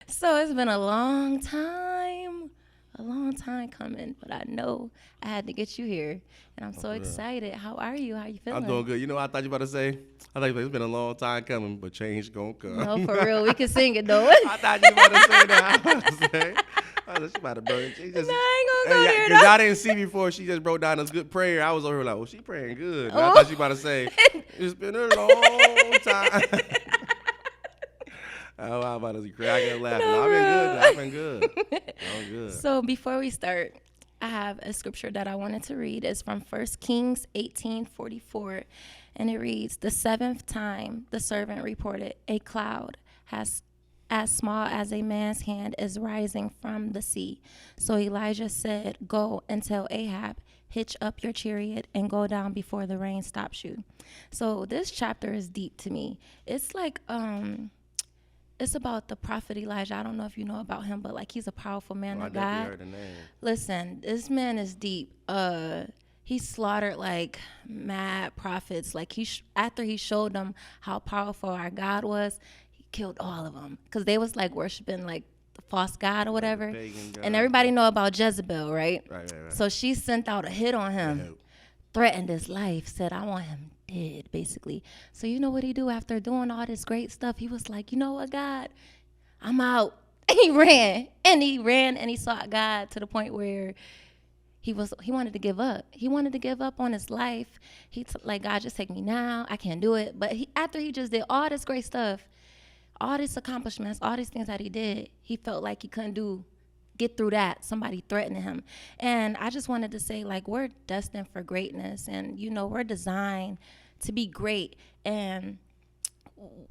So it's been a long time coming, but I know I had to get you here, and I'm so For real. excited. How are you? How you I'm doing feeling? good. You know what I thought you about to say? I thought it's been a long time coming, but change gonna No, come. for real, we can sing it though. I thought you about to say that. I was about to say. I was she about to burn. She No, just, I ain't hey, gonna yeah, go there cause though. y'all didn't see before. She just broke down this good prayer. I was over here like, oh, she praying good. And I Oh. thought she about to say, it's been a long time. Oh, I'm about to crack and laughing. No, No, I've been good. Though. I've bro. been good. I'm good. So before we start, I have a scripture that I wanted to read. It's from 1 Kings 18:44, and it reads, "The seventh time the servant reported, a cloud has as small as a man's hand is rising from the sea. So Elijah said, 'Go and tell Ahab, hitch up your chariot and go down before the rain stops you.'" So this chapter is deep to me. It's like it's about the prophet Elijah. I don't know if you know about him, but like he's a powerful man Well, I of definitely God. heard the name. Listen, this man is deep. He slaughtered like mad prophets. Like after he showed them how powerful our God was, he killed all of them because they was like worshiping like the false god or Like the whatever. pagan god. And everybody know about Jezebel, right? Right. So she sent out a hit on him, Yeah. threatened his life, said, "I want him dead," basically. So you know what he do after doing all this great stuff? He was like, "You know what, God? I'm out." And he ran and he sought God to the point where he wanted to give up. He wanted to give up on his life. Like, "God, just take me now. I can't do it." But after he just did all this great stuff, all these accomplishments, all these things that he did, he felt like he couldn't get through that. Somebody threatening him. And I just wanted to say, like, we're destined for greatness, and we're designed to be great. And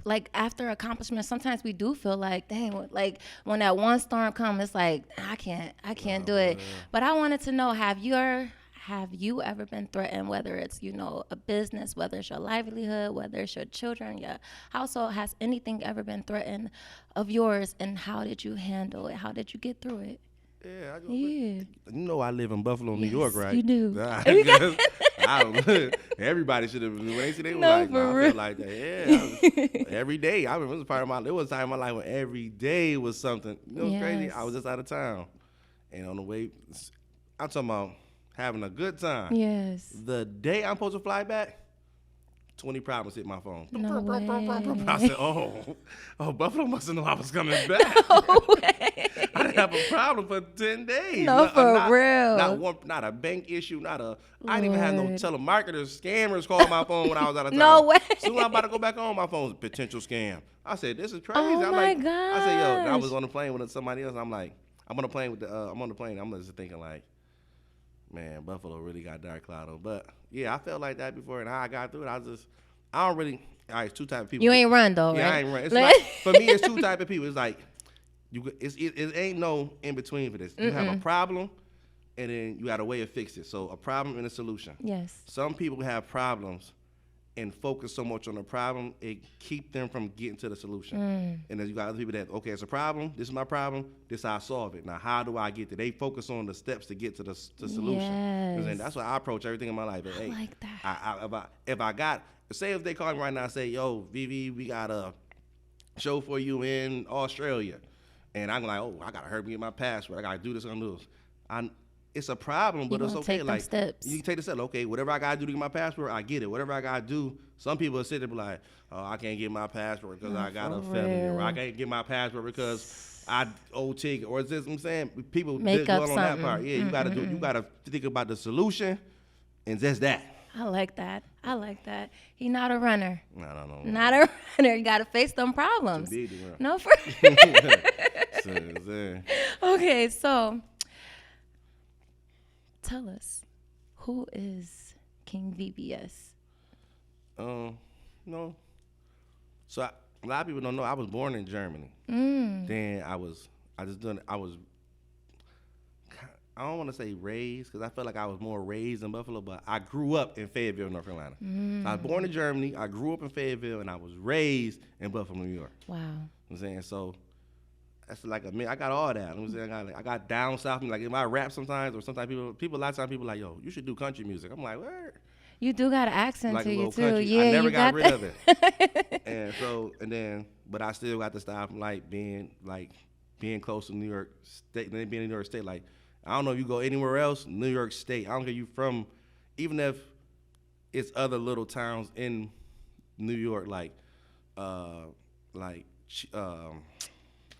like after accomplishments, sometimes we do feel like, dang, like when that one storm comes, it's like I can't do it. But I wanted to know, have you ever been threatened, whether it's a business, whether it's your livelihood, whether it's your children, your household? Has anything ever been threatened of yours, and how did you handle it? How did you get through it? Yeah, Yeah. you know I live in Buffalo, New Yes, York, right? you do. I don't, everybody should have. When they see, they were No, like, "No, for I real. feel like that." Yeah, every day. I remember it was part of my. There was a time in my life when every day was something. You know what's crazy? I Yes. was just out of town, and on the way, I'm talking about having a good time. Yes. The day I'm supposed to fly back, 20 problems hit my phone. No I way. said, "Oh, Buffalo must have known I was coming back." No way. I didn't have a problem for 10 days. No, for not, real. Not one, not a bank issue, I didn't even have no Lord. telemarketers, scammers call my phone when I was out of town. No way. Soon I'm about to go back home, my phone's a potential scam. I said, this is crazy. Oh I'm my like, I said, yo, and I was gosh. on the plane with somebody else. I'm like, I'm on the plane I'm on the plane. I'm just thinking like, man, Buffalo really got dark cloud on. But yeah, I felt like that before, and how I got through it, I don't really, all right, it's two type of people. You ain't run though, Yeah, right? I ain't run. It's like, for me, it's two type of people. It's like, it ain't no in between for this. You have a problem, and then you got a way to fix it. So a problem and a solution. Yes. Some people have problems and focus so much on the problem, it keep them from getting to the solution. And then you got other people that, okay, it's a problem. This is my problem. This is how I solve it. Now, how do I get there? They focus on the steps to get to the solution. You know what I'm saying? Yes. That's why I approach everything in my life. I Hey, like that. if I got, say if they call me right now and say, yo, Vivi, we got a show for you in Australia. And I'm like, oh, I got to hurry get my passport. I got to do this and do this. It's a problem, but You it's gonna okay. take them Like steps. you can take the step. Okay, whatever I gotta do to get my passport, I get it. Whatever I gotta do, some people will sit there and be like, "Oh, I can't get my passport because I got a for felony, or I real. can't get my passport because I owe ticket." Or is this? I'm saying people Make up dwell on that something. part. Yeah, you gotta do. You gotta think about the solution, and just that. I like that. I like that. He not a runner. No. Not a runner. You gotta face them problems. Too big to run. No, for So, okay. So, tell us, who is King Vvs? no. So a lot of people don't know I was born in Germany. Then I don't want to say raised because I felt like I was more raised in Buffalo, but I grew up in Fayetteville, North Carolina. So I was born in Germany. I grew up in Fayetteville, and I was raised in Buffalo, New York. Wow. You know what I'm saying? So that's like I got all that. You know what I'm saying? I got down south. Like in my rap sometimes, or sometimes people a lot of times people like, yo, you should do country music. I'm like, where? You do got an accent Like to a you little too. country. Yeah, I never you got rid that. of it. But I still got the style from like being like being close to New York State, being in New York State. Like, I don't know if you go anywhere else, New York State. I don't care you from, even if it's other little towns in New York, like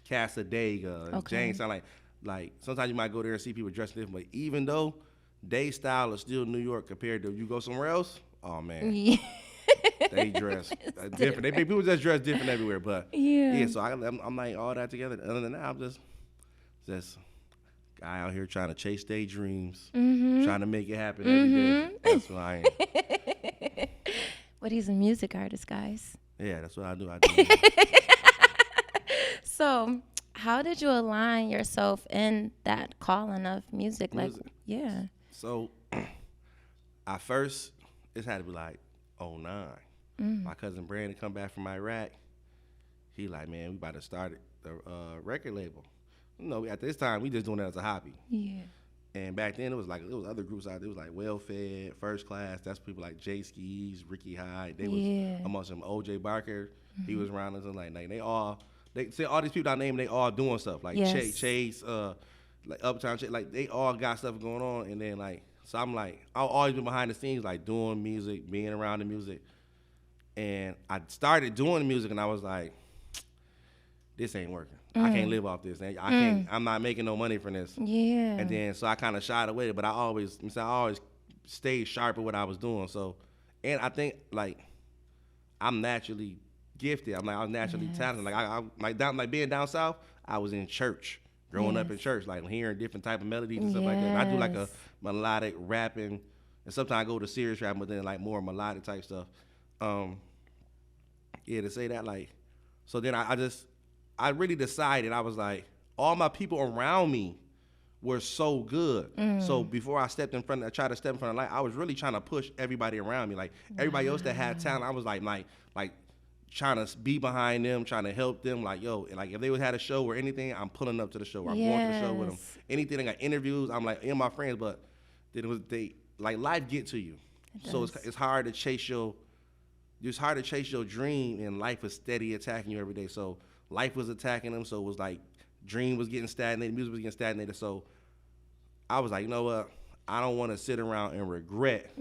Casadega, Okay. Jamestown. Like sometimes you might go there and see people dressed different, but even though they style is still New York compared to you go somewhere else, oh man, Yeah. they dress different. People just dress different everywhere. But Yeah. so I'm like all that together. Other than that, I'm just guy out here trying to chase their dreams, trying to make it happen every day. That's what I am. But he's a music artist, guys. Yeah, that's what I do. I do. So, how did you align yourself in that calling of music? Music. Like, yeah. So, I first, it had to be like 09. My cousin Brandon come back from Iraq. He like, man, we about to start the record label. You know, at this time, we just doing that as a hobby. Yeah. And back then, it was other groups out there. It was like Well Fed, First Class. That's people like Jay Skis, Ricky Hyde. They was amongst them. O.J. Barker, he was around us. And like they say all these people I named, they all doing stuff. Like Chase, like Uptown Chase. Like, they all got stuff going on. And then, like, so I'm like, I've always been behind the scenes, like, doing music, being around the music. And I started doing the music, and I was like, this ain't working. I can't live off this. I'm not making no money from this. Yeah. And then so I kind of shied away, but I always stayed sharp at what I was doing. So, and I think like I'm naturally gifted. I was naturally talented. Like being down south, I was in church, growing up in church, like hearing different type of melodies and stuff like that. And I do like a melodic rapping, and sometimes I go to serious rap, but then like more melodic type stuff. To say that, like, so then I really decided, I was like, all my people around me were so good. So before I tried to step in front of the light, I was really trying to push everybody around me. Like, everybody else that had talent, I was like trying to be behind them, trying to help them. Like, yo, like if they had a show or anything, I'm pulling up to the show. I'm going to the show with them. Anything, they got interviews, I'm like, my friends, but then life get to you. So it's hard to chase your dream, and life is steady attacking you every day. So life was attacking them, so it was like dream was getting stagnated, music was getting stagnated. So I was like, you know what? I don't want to sit around and regret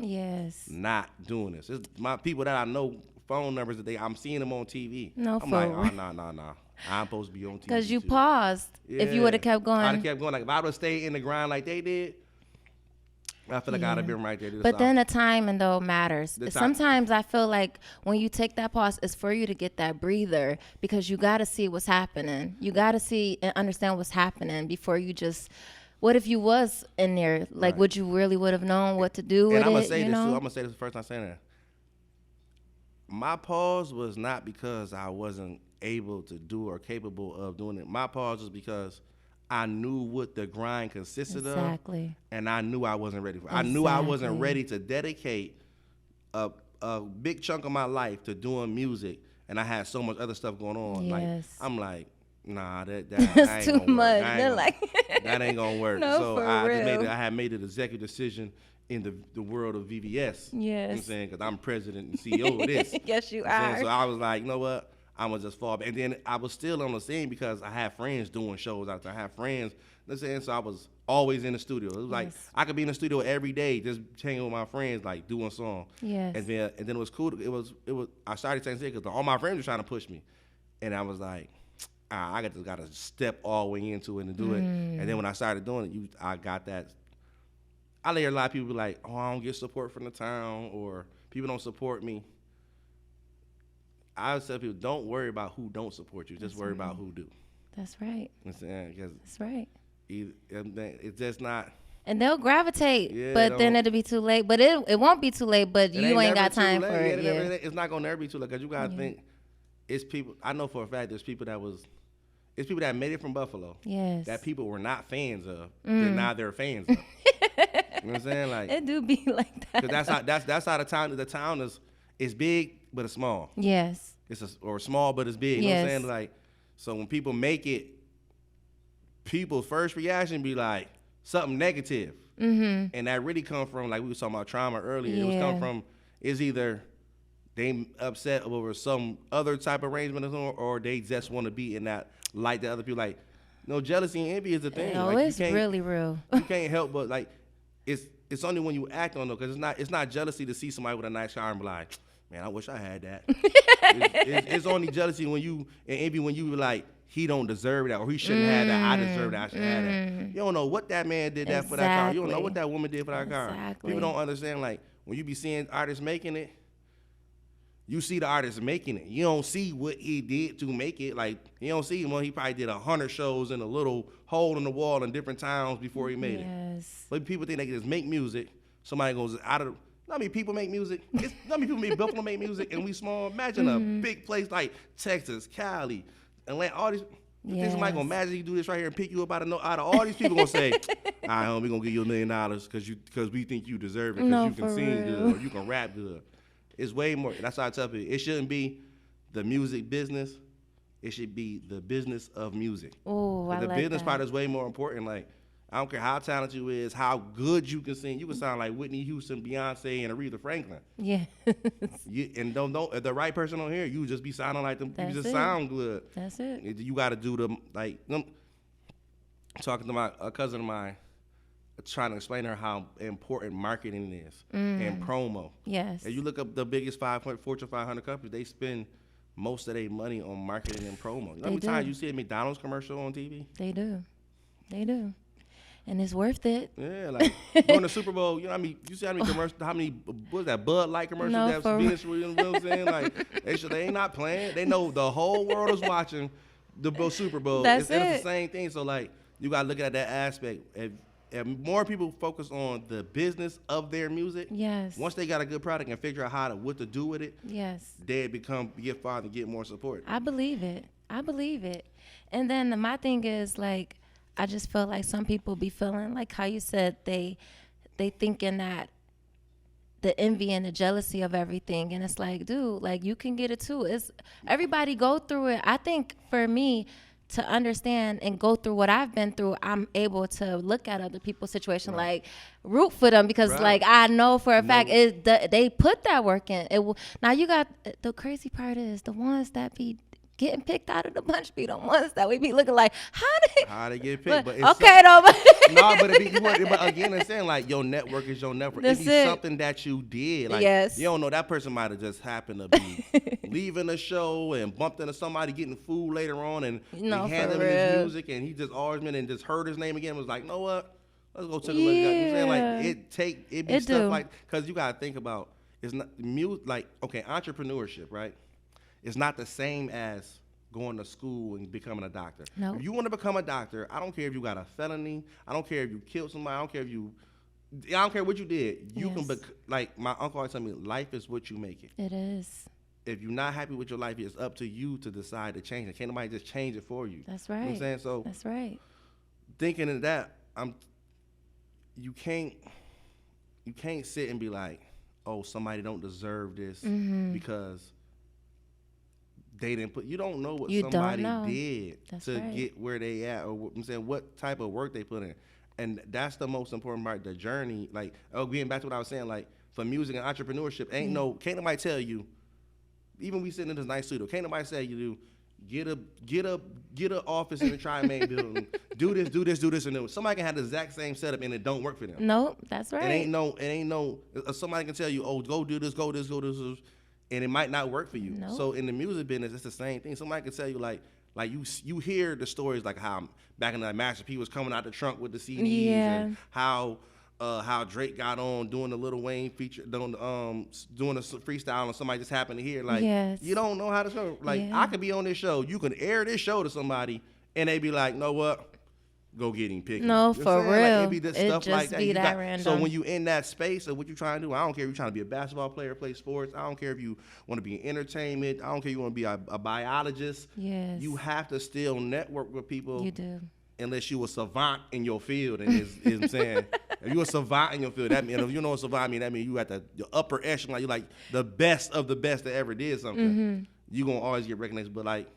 not doing this. It's my people that I know, phone numbers that I'm seeing them on TV. No, I'm like, oh, nah. I'm supposed to be on TV. Because you too. paused. If you would have kept going. I'd have kept going. Like, if I would have stayed in the grind like they did, I feel like I'd have been right there. But then the timing, though, matters. Sometimes I feel like when you take that pause, it's for you to get that breather, because you got to see what's happening. You got to see and understand what's happening before you just, what if you was in there? Like, would you really would have known what to do with it? And I'm going to say this, too. I'm going to say this the first time saying that. My pause was not because I wasn't able to do or capable of doing it. My pause was because I knew what the grind consisted of, and I knew I wasn't ready for it. I knew I wasn't ready to dedicate a big chunk of my life to doing music, and I had so much other stuff going on. Like, I'm like, nah, that ain't too gonna much. Work. That ain't gonna work. No, so for I real. had made an executive decision in the world of VVS. Yes. You know what I'm saying? Because I'm president and CEO of this. Yes, you are. are. So I was like, you know what? I'm going to just fall back. And then I was still on the scene because I had friends doing shows out there. I had friends. So I was always in the studio. It was like I could be in the studio every day just hanging with my friends, like doing songs. Yes. And then it was cool. It was. I started saying because all my friends were trying to push me. And I was like, I just got to step all the way into it and do it. And then when I started doing it, I got that. I hear a lot of people be like, oh, I don't get support from the town, or people don't support me. I always tell people, don't worry about who don't support you. Just worry about who do. That's right. That's right. It's just not. And they'll gravitate, but then it'll be too late. But it won't be too late, but you ain't got time for it. It's not going to never be too late, because you got to think, it's people, I know for a fact it's people that made it from Buffalo. Yes. That people were not fans of, that now they're fans of. You know what I'm saying? Like, it do be like that. Because that's how the town is big, but it's small. Yes. Or small, but it's big. You know what I'm saying? Like, so when people make it, people's first reaction be like something negative. And that really come from, like we were talking about trauma earlier. It was come from, is either they upset over some other type of arrangement or they just want to be in that light that other people like. No, jealousy and envy is the thing. Oh, Like, it's really real. you can't help but like it's only when you act on it, because it's not jealousy to see somebody with a nice car and be like, man, I wish I had that. It's only jealousy when you and envy when you like, he don't deserve that, or he shouldn't have that. I deserve that. I should have that. You don't know what that man did that for that car. You don't know what that woman did for that car. Exactly. People don't understand, like, when you be seeing artists making it, you see the artist making it. You don't see what he did to make it. Like, you don't see him when he probably did 100 shows in a little hole in the wall in different towns before he made it. But people think they can just make music. Somebody goes out of. Not many people make music. Not many people make Buffalo make music, and we small. Imagine a big place like Texas, Cali, Atlanta. All these. You think somebody gonna magically do this right here and pick you up out of all these people gonna say, all right, homie, we gonna give you $1 million because we think you deserve it because you can sing good or you can rap good. It's way more. That's how I tell people. It shouldn't be the music business. It should be the business of music. Oh, I like that. The business part is way more important. Like, I don't care how talented you is, how good you can sing. You can sound like Whitney Houston, Beyonce, and Aretha Franklin. Yeah. And don't if the right person on here, you just be sounding like them. You just sound good. That's it. You got to do the like. Talking to a cousin of mine, trying to explain to her how important marketing is and promo. Yes. And you look up the biggest Fortune 500 companies, they spend most of their money on marketing and promo. You know how many times you see a McDonald's commercial on TV? They do. They do. And it's worth it. Yeah, like during the Super Bowl, you know what I mean? You see how many commercials, what was that, Bud Light commercials No, that's Venus, you know what I'm saying? Like, they ain't not playing. They know the whole world is watching the Super Bowl. That's it. It's the same thing. So, like, you got to look at that aspect. And more people focus on the business of their music. Yes. Once they got a good product and figure out what to do with it, yes, they get farther and get more support. I believe it. And then my thing is, like, I just feel like some people be feeling like how you said they thinking that the envy and the jealousy of everything, and it's like, dude, like, you can get it too. It's everybody go through it. I think for me to understand and go through what I've been through, I'm able to look at other people's situation, like root for them, because like I know for a fact they put that work in. Now you got the crazy part is the ones that be getting picked out of the bunch be the ones that we be looking like, how they get picked? But okay, though. No, but again, it's saying like your network is your network. That's it be something that you did. Like, yes. You don't know, that person might have just happened to be leaving a show and bumped into somebody getting food later on and handed him his music, and he just always been and just heard his name again and was like, know what? Let's go take a look at it. You know what I'm saying? Like, it be stuff like, because you gotta think about, it's not like, okay, entrepreneurship, right? It's not the same as going to school and becoming a doctor. Nope. If you want to become a doctor, I don't care if you got a felony. I don't care if you killed somebody. I don't care what you did. You can like my uncle always tell me, life is what you make it. It is. If you're not happy with your life, it's up to you to decide to change it. Can't nobody just change it for you. That's right. You know what I'm saying? So that's right. Thinking of that, you can't sit and be like, oh, somebody don't deserve this because they didn't put. You don't know what somebody did to get where they at, or I'm saying what type of work they put in, and that's the most important part. The journey, like, getting back to what I was saying, like for music and entrepreneurship, can't nobody tell you. Even we sitting in this nice studio, can't nobody say you do get a office in the TriMay building, do this, and then somebody can have the exact same setup and it don't work for them. Nope, that's right. It ain't no. Somebody can tell you, oh, go do this, and it might not work for you. Nope. So in the music business, it's the same thing. Somebody can tell you like you hear the stories like how back in the Master P was coming out the trunk with the CDs and how Drake got on doing the Lil Wayne feature, doing a freestyle, and somebody just happened to hear. Like, you don't know how to show. Like, I could be on this show. You can air this show to somebody, and they be like, know what? Go get him picked. No, for real. Like, it be stuff just like that. Be that random. So when you in that space of what you trying to do, I don't care if you're trying to be a basketball player, play sports. I don't care if you want to be in entertainment. I don't care if you want to be a biologist. Yes. You have to still network with people. You do. Unless you a savant in your field, and is what I'm saying. If you a savant in your field, that means, if you know what savant mean, that means you at the upper echelon. You like the best of the best that ever did something. You gonna always get recognized. But like,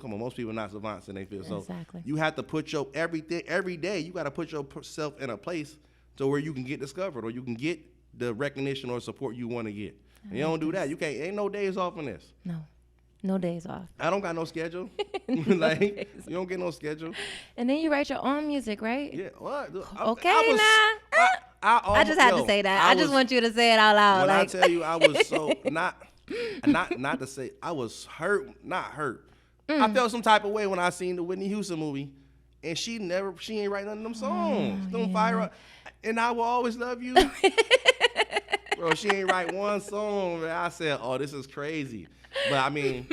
come on, most people are not savants in their field. So you have to put your every day. You got to put yourself in a place to where you can get discovered, or you can get the recognition or support you want to get. And you don't do that, you can't. Ain't no days off in this. No days off. I don't got no schedule. No Like, days you don't get no schedule. And then you write your own music, right? Yeah, what? Okay, I I just had to say that. I just want you to say it out loud. When Like, I tell you, I was so not to say I was hurt, not hurt. I felt some type of way when I seen the Whitney Houston movie, and she ain't write none of them songs. Them fire up, and I will always love you. Bro, she ain't write one song. Man. I said, oh, this is crazy. But I mean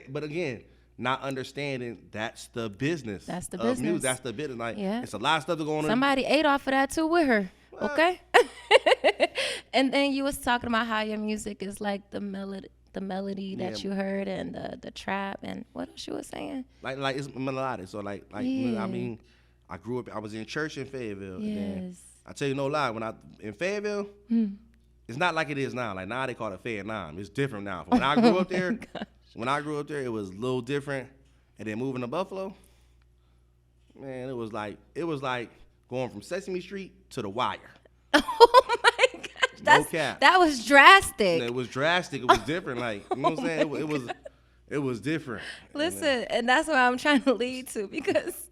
but again, not understanding that's the business. That's the of business. Music. That's the business. Like, it's a lot of stuff that's going on. Somebody ate off of that too with her. What? Okay. And then you was talking about how your music is like the melody that you heard, and the trap, and what else you was saying? Like it's melodic. So like I mean, I grew up. I was in church in Fayetteville. Yes. And then, I tell you no lie, when I in Fayetteville, it's not like it is now. Like now they call it Vietnam. It's different now. When I grew up there, it was a little different. And then moving to Buffalo, man, it was like going from Sesame Street to The Wire. Oh my gosh, No cap. That was drastic. It was drastic. It was different. Like, you know what I'm saying? It was different. Listen, and that's what I'm trying to lead to, because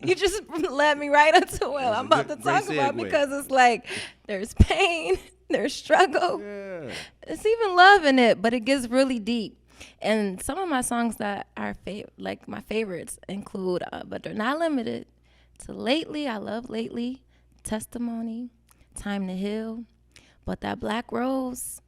you just led me right into what I'm about to talk about, because it's like there's pain, there's struggle, it's even love in it, but it gets really deep. And some of my songs that are like my favorites include, but they're not limited to Lately. I love Lately, Testimony, Time to Heal. But that Black Rose,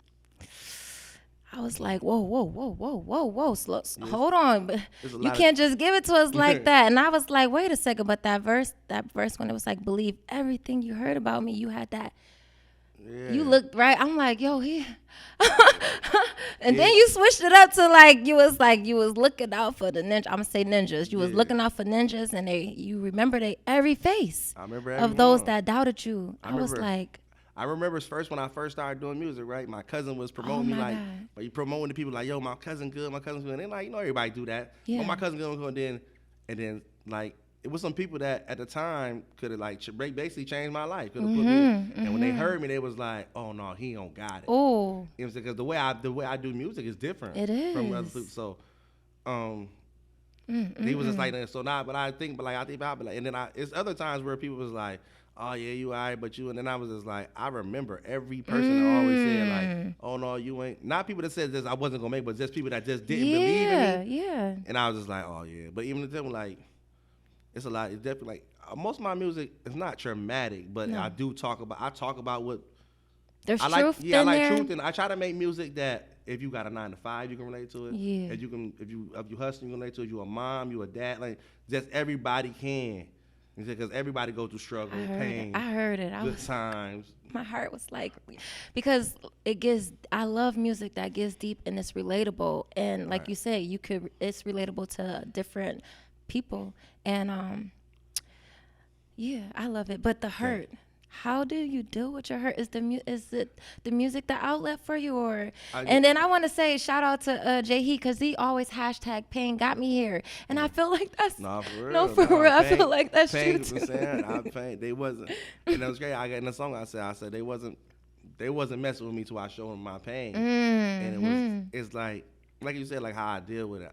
I was like, whoa, slow, hold on. But you can't just give it to us like that. And I was like, wait a second. But that verse when it was like, believe everything you heard about me, you had that. Yeah. You looked right. I'm like, yo, and then you switched it up to you was looking out for the ninja. I'm gonna say ninjas. You was looking out for ninjas, and you remember every face. I remember of those that doubted you. I was like, I remember when I first started doing music, right? My cousin was promoting me but you promoting the people like, yo, my cousin good, my cousin's good. And like, everybody do that. Yeah. Oh, my cousin good, and then like, it was some people that at the time could have basically changed my life. Could have put me in. And when they heard me, they was like, "Oh no, he don't got it." Oh, because the way I do music is different. It is from other people. So, he was just like that. So now, but I think about it, and then it's other times where people was like, "Oh yeah, you alright," but you, and then I was just like, I remember every person that always said like, "Oh no, you ain't." Not people that said this I wasn't gonna make, but just people that just didn't believe in me. Yeah. And I was just like, "Oh yeah," but even them like. It's a lot. It's definitely most of my music is not traumatic, but I talk about what there's I like. Truth Yeah, I like there. truth, and I try to make music that if you got a 9 to 5, you can relate to it. Yeah. If you hustling, you can relate to it. If you a mom, you a dad, like just everybody can, because everybody goes through struggle, pain. I heard it. Good times. My heart was like, because I love music that gets deep and it's relatable, and like you said, it's relatable to different people, and I love it. But the hurt, how do you deal with your hurt? Is it the music the outlet for you, or? And then I want to say shout out to Jay because he always #pain got me here, and I feel like that's for real. No, for real. I feel like that's true too. They wasn't, and it was great. I got in the song. I said they wasn't messing with me till I showed them my pain, and it's like you said, like how I deal with it.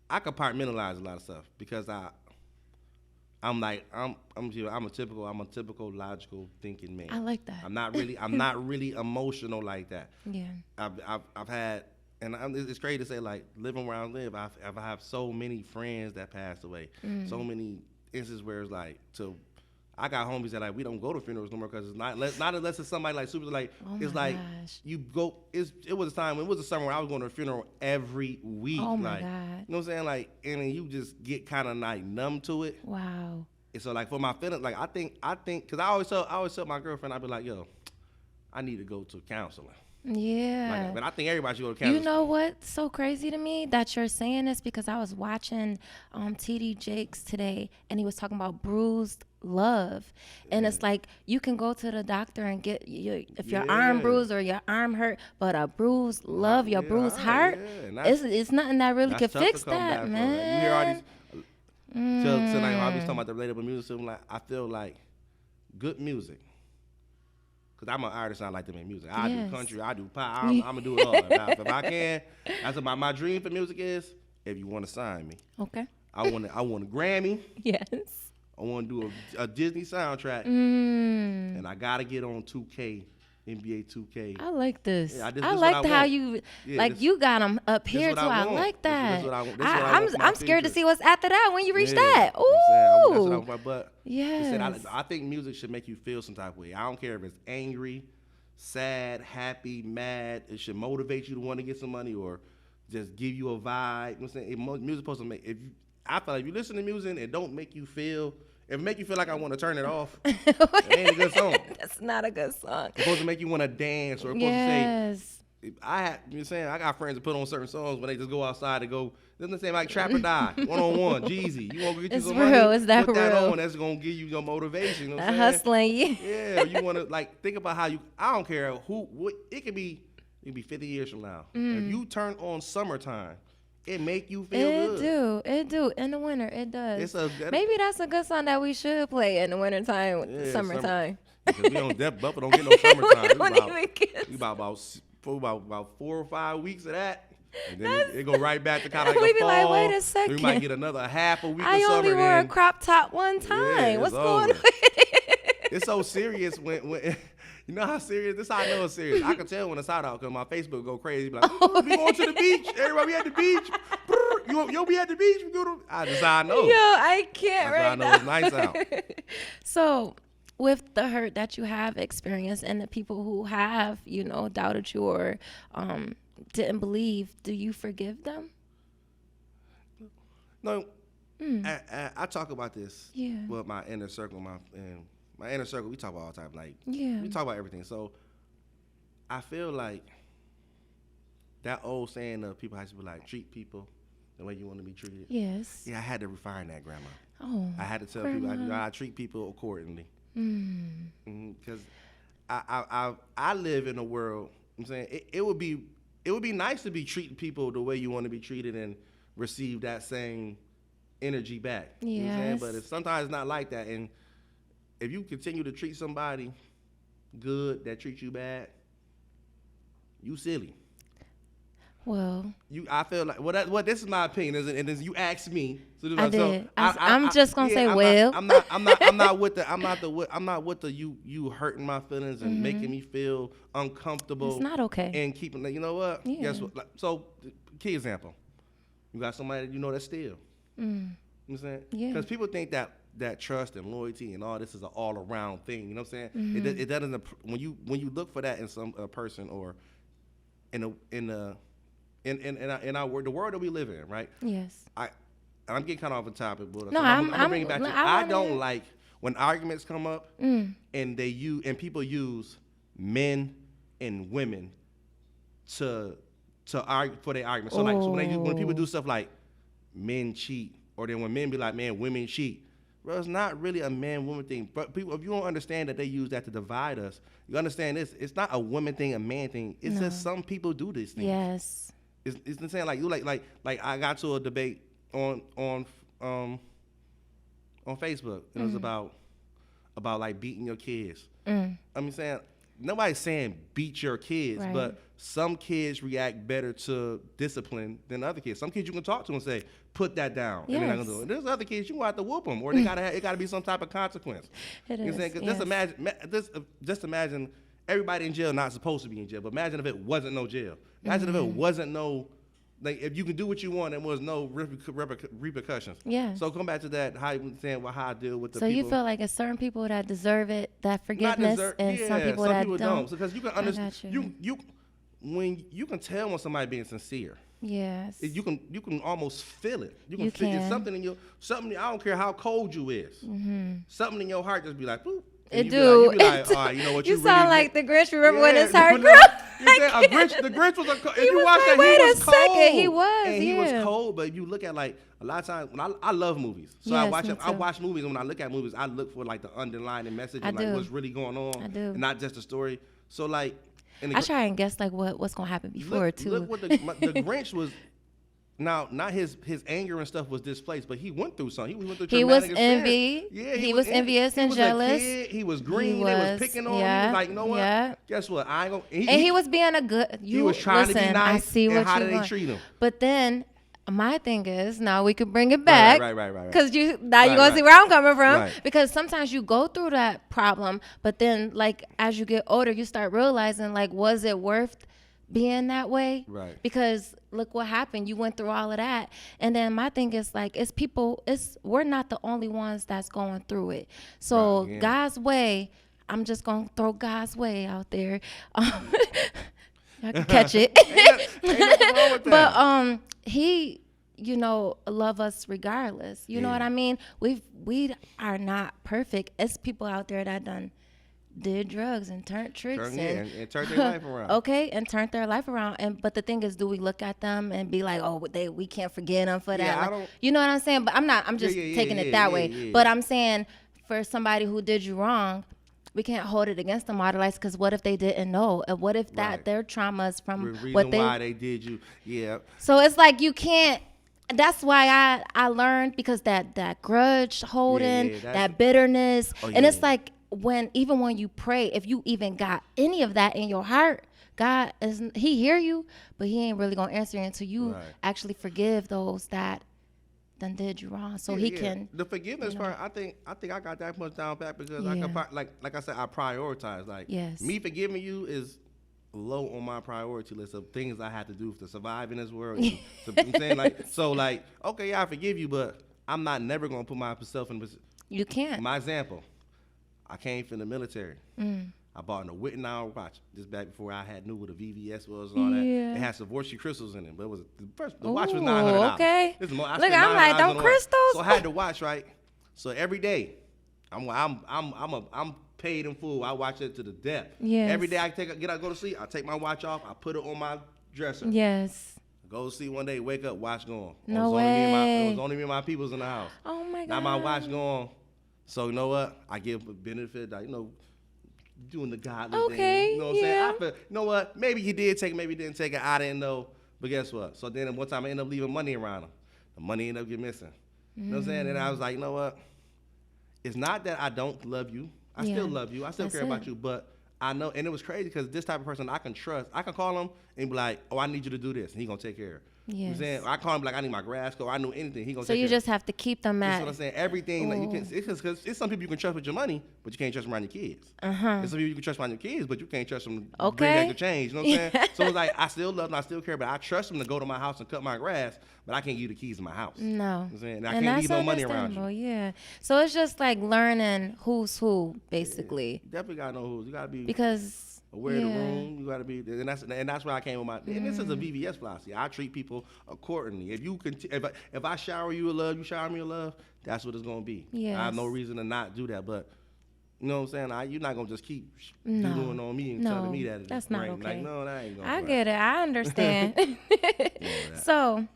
I compartmentalize a lot of stuff because I'm a typical logical thinking man. I like that. I'm not really emotional like that. Yeah. I've had, and it's crazy to say, like, living where I live, I have so many friends that passed away. So many instances where it's like, I got homies that like we don't go to funerals no more because it's not unless it's somebody like super like it's like gosh. You go. It was a time when it was a summer where I was going to a funeral every week. Oh my God. God. You know what I'm saying? Like, and then you just get kind of like numb to it. Wow. And so like for my feelings, like I think because I always tell my girlfriend, I'd be like, yo, I need to go to counseling. Yeah. But I think everybody should go to counseling. You know what's so crazy to me that you're saying this, because I was watching TD Jakes today, and he was talking about bruised love. And it's like you can go to the doctor and get if your arm bruised or your arm hurt, but a bruised love, your bruised heart, it's nothing that really could fix that, man. You hear all these tonight, I was talking about the relatable music. So like, I feel like good music. Cause I'm an artist. I like to make music. I Yes. do country. I do pop. I'm gonna do it all. If I can, that's what my dream for music is. If you want to sign me, Okay. I want a Grammy. Yes. I want to do a Disney soundtrack, Mm. and I gotta get on 2K, NBA 2K. I like this. Yeah, I like how want. you Yeah, like this- you got them up this here what too. I I want. like that. This what I want. This what I want for my I'm scared to future. see what's after that when you reach Yeah, that. you know what I'm saying? That's what I Ooh. want, but Yes. I think music should make you feel some type of way. I don't care if it's angry, sad, happy, mad. It should motivate you to want to get some money or just give you a vibe. You know what I'm saying? Music supposed to make. I feel like if you listen to music and it don't make you feel, if it make you feel like I want to turn it off, it ain't a good song. That's not a good song. It's supposed to make you want to dance or it's supposed Yes. to say. You know what I'm saying? I got friends that put on certain songs when they just go outside and go. Doesn't say like Trap or Die, 1-on-1, Jeezy. You want to get you It's some real. money? It's that put that real. on. That's gonna give you your motivation. You know what I'm saying? Hustling. Yeah, you want to like think about how you. I don't care what it could be. It could be 50 years from now. If you turn on Summertime, it make you feel good. It do. In the winter, it does. It's Maybe that's a good song that we should play in the wintertime with the Yeah, summertime. Because we don't Buffer don't get no summertime. We don't even get. We about 4 or 5 weeks of that. And then it go right back to kind of like We a be fall. like, wait a Then second. we might get another half a week I of summer. only wore a then crop top one time. it's What's going over. on? It's so serious when you know how serious. This how I know it's serious. I can tell when it's hot out because my Facebook go crazy. Be like, we going to the beach. Everybody be at the beach. You'll be at the beach. That's how I know. Yo, I can't That's how I right know now. it's nice out. So, with the hurt that you have experienced and the people who have, doubted you or didn't believe, do you forgive them? No, I talk about this Yeah. with my inner circle. My inner circle, we talk about all the time. Like, Yeah. we talk about everything. So, I feel like that old saying of people have to be like, treat people the way you want to be treated. Yes. Yeah, I had to refine that, Grandma. Oh. I had to tell Grandma. people I treat people accordingly. Mm. Because I live in a world. I'm saying it would be nice to be treating people the way you want to be treated and receive that same energy back. You know what I'm saying? Yes. But it's sometimes not like that. And if you continue to treat somebody good that treats you bad, you silly. Well, I feel like this is my opinion, and as you asked me, so this I so did. I'm just gonna say, I'm well. not with the you hurting my feelings and making me feel uncomfortable. It's not okay. And keeping you know what? Yeah. Guess what? So, key example, you got somebody that you know that's still. You know what I'm saying? Yeah. Because people think that trust and loyalty and all this is an all around thing. You know what I'm saying? It doesn't. When you look for that in some person or in the world that we live in, right? Yes. I'm getting kind of off the topic, but No, I'm gonna bring it back to you. I wanna don't hear- like when arguments come up and people use men and women to argue for their argument. So when people do stuff like men cheat, or then when men be like, man, women cheat. Bro, it's not really a man-woman thing. But people, if you don't understand that they use that to divide us, you understand this. It's not a woman thing, a man thing. It's just some people do this thing. Yes. It's insane. Like you like I got to a debate on Facebook. It was about like beating your kids. I'm saying nobody's saying beat your kids, Right. but some kids react better to discipline than other kids. Some kids you can talk to and say, put that down. And they're not gonna do it. There's other kids you gonna have to whoop them, or it gotta be some type of consequence. It You know what I'm saying? is, 'Cause just imagine everybody in jail not supposed to be in jail, but imagine if it wasn't no jail. Imagine if it wasn't no, like if you can do what you want and was no repercussions. Yeah. So come back to that, how you understand how I deal with the So people. you feel like it's certain people that deserve it, that forgiveness, and some people that don't. Because you can got understand, you when you can tell when somebody being sincere. Yes. You can almost feel it. You can You feel can. It's something. I don't care how cold you is. Something in your heart just be like, boop. And It you do. Be like, all right, you know what? You You sound really like the Grinch. Remember when his heart you grew? know, you said the Grinch was if He you was watch like, that, wait he a was cold. second, he was, And he was yeah. cold, but you look at like a lot of times when I love movies. So Yes, I me too. watch movies, and when I look at movies, I look for like the underlying message I and like do. what's really going on. I do. And not just the story. So like I try and guess like what's gonna happen before too. Look what the Grinch was. Now, not his anger and stuff was displaced, but he went through something. He went through He was traumatic experience. envy. Yeah, He was envious and he was jealous. A kid. He was green. He They was was, picking on him. He yeah, was like, you know what? yeah. Guess what? I ain't gonna. And he was being a good. He was trying to be listen, nice. I see and what how you did they want. treat him? But then my thing is, now we could bring it back. Right. Because you now you're Right, gonna see where I'm coming from. Right. Because sometimes you go through that problem, but then like as you get older, you start realizing like, was it worth being that way? Right. Because look what happened. You went through all of that. And then my thing is like, we're not the only ones that's going through it. So Right, yeah. God's way, I'm just gonna throw God's way out there. I can catch it. Ain't nothing wrong with that. But he, love us regardless. You know Yeah. what I mean? We are not perfect. It's people out there that did drugs and turned tricks and turned their life around. Okay, and turned their life around. But the thing is, do we look at them and be like, oh, we can't forgive them for that? Yeah, I Like, don't- you know what I'm saying? But I'm just taking it that way. yeah. But I'm saying for somebody who did you wrong, we can't hold it against them all their lives, because what if they didn't know? And what if Right. their traumas from The reason what why they did you, yeah. So it's like you can't. That's why I learned, because that grudge holding, Yeah, that bitterness, Oh, and yeah. it's like when you pray, if you even got any of that in your heart, God He hear you, but He ain't really gonna answer until you Right. actually forgive those that done did you wrong, so He can. The forgiveness part. I think I got that much down pat because I Yeah. can, like I said, I prioritize. Like Yes. me forgiving you is low on my priority list of things I have to do to survive in this world. And so, I'm saying like okay, yeah, I forgive you, but I'm not never gonna put myself in. You can't. My example, I came from the military. I bought a Whitney watch just back before I knew what a VVS was and all that. Yeah. It had Swarovski crystals in it, but the watch was Ooh, $900. okay. This is more, I Look, spent I'm like, $900 them on the watch. crystals? So I had the watch, right? So every day, I'm paid in full. I watch it to the depth. Yes. Every day I go to sleep. I take my watch off. I put it on my dresser. Yes. Go to sleep one day, wake up, watch gone. No it was way. It was only me and my peoples in the house. Oh my God. Now my watch gone. So you know what? I give a benefit, like, doing the godly Okay, thing. You know what I'm saying? yeah. I feel, you know what? Maybe he did take it, maybe he didn't take it. I didn't know. But guess what? So then one time I ended up leaving money around him. The money ended up getting missing. You know what I'm saying? And I was like, you know what? It's not that I don't love you. I Yeah. still love you. I still That's care it. about you. But I know, and it was crazy because this type of person I can trust. I can call him and be like, oh, I need you to do this. And he's going to take care of it. You know what I'm saying? Yes. I call him like, I need my grass cut. I knew anything. He going to So take you care of just have to keep them it. at. That's what I'm saying. Everything, like, you can, Ooh. because it's some people you can trust with your money, but you can't trust them around your kids. Uh-huh. And some people you can trust around your kids, but you can't trust them to Okay. bring extra change. You know what I'm saying? So it's like, I still love them, I still care, but I trust them to go to my house and cut my grass, but I can't give you the keys to my house. You know No. what I'm saying? And I And can't that's leave no money around understandable, you. yeah. So it's just like learning who's who, basically. You definitely got to know who. You got to be Because aware of the room. You got to be, and that's where I came with my. And this is a VVS philosophy. I treat people accordingly. If you if I shower you with love, you shower me with love. That's what it's gonna be. I have no Yes. reason to not do that. But you know what I'm saying? You're not gonna just keep No. doing on me and No, telling me that it's that's not right. okay. Like no, that ain't gonna. I fly. get it. I understand. So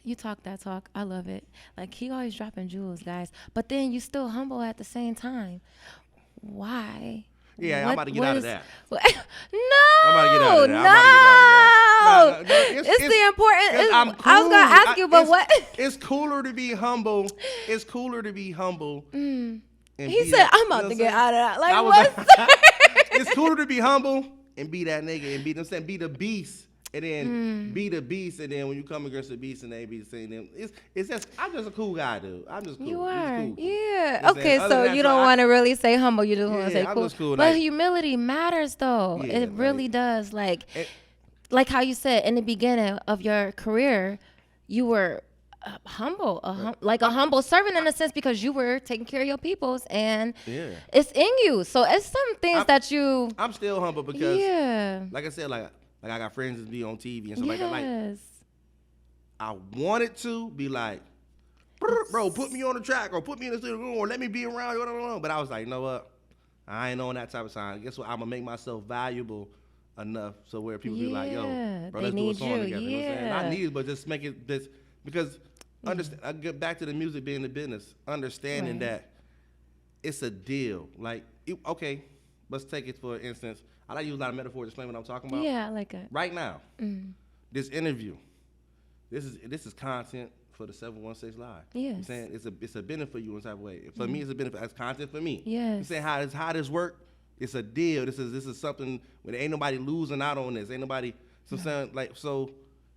you talk that talk. I love it. Like, he always dropping jewels, guys. But then you still humble at the same time. Why? Yeah, I'm about to get out of that. No, I'm about to get out of that. I'm about to get out of that. no. No, It's the important. 'cause I'm I was gonna cool. ask you, but what? It's cooler to be humble. It's cooler to be humble. and He be said, that- "I'm you know about what to I'm get saying? out of that." Like, I was what? It's cooler to be humble and be that nigga and be them saying be the beast and then be the beast and then when you come against the beast and they be saying them it's just I'm just a cool guy, dude. I'm just cool. You I'm just are, cool. yeah. You know what I'm Okay, saying? Other so than that, you so don't I- want to really say humble. You just want to Yeah, say I'm cool. just cool, But like- humility matters, though. Yeah, It really like- does. Like, And- like how you said in the beginning of your career, you were humble, like a humble servant in a sense, because you were taking care of your peoples, and Yeah. it's in you. So it's some things that you, I'm still humble because yeah, like I said, like I got friends that be on TV and stuff like that. Like yes, I wanted to be like, bro, put me on the track or put me in the studio or let me be around you. But I was like, you know what? I ain't on that type of sign. Guess what? I'm gonna make myself valuable enough so where people be like, yo, Yeah, bro, they let's do a need song you. together. You know what I'm saying? Yeah. Not need, but just make it this because understand. I get back to the music being the business, understanding Right. that it's a deal. Like, okay, let's take it for instance. I like to use a lot of metaphors to explain what I'm talking about. yeah, I like it. Right now, this interview, this is content for the 716 Live. Yes. I'm saying it's a benefit for you in type of way. For me, it's a benefit. That's content for me. Yes. I'm saying how this work. It's a deal. This is something where ain't nobody losing out on this. Ain't nobody. So I'm saying like so.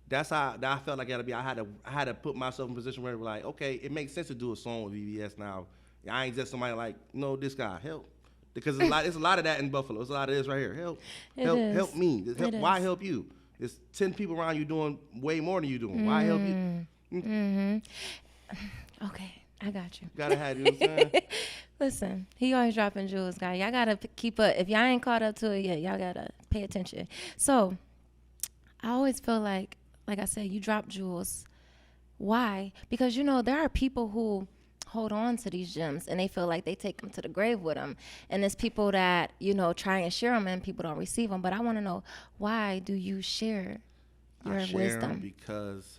That's how I felt like I gotta be. I had to put myself in a position where like, okay, it makes sense to do a song with VVS now. I ain't just somebody like, no, this guy help. Because it's a lot of that in Buffalo. It's a lot of this right here. Help me. Why help you? There's 10 people around you doing way more than you doing. Why help you? Okay, I got you. Gotta have you. Know what I'm saying? Listen, he always dropping jewels, guy. Y'all gotta keep up. If y'all ain't caught up to it yet, y'all gotta pay attention. So, I always feel like I said, you drop jewels. Why? Because there are people who hold on to these gems and they feel like they take them to the grave with them, and there's people that try and share them and people don't receive them. But I want to know, why do you share your I share wisdom? them because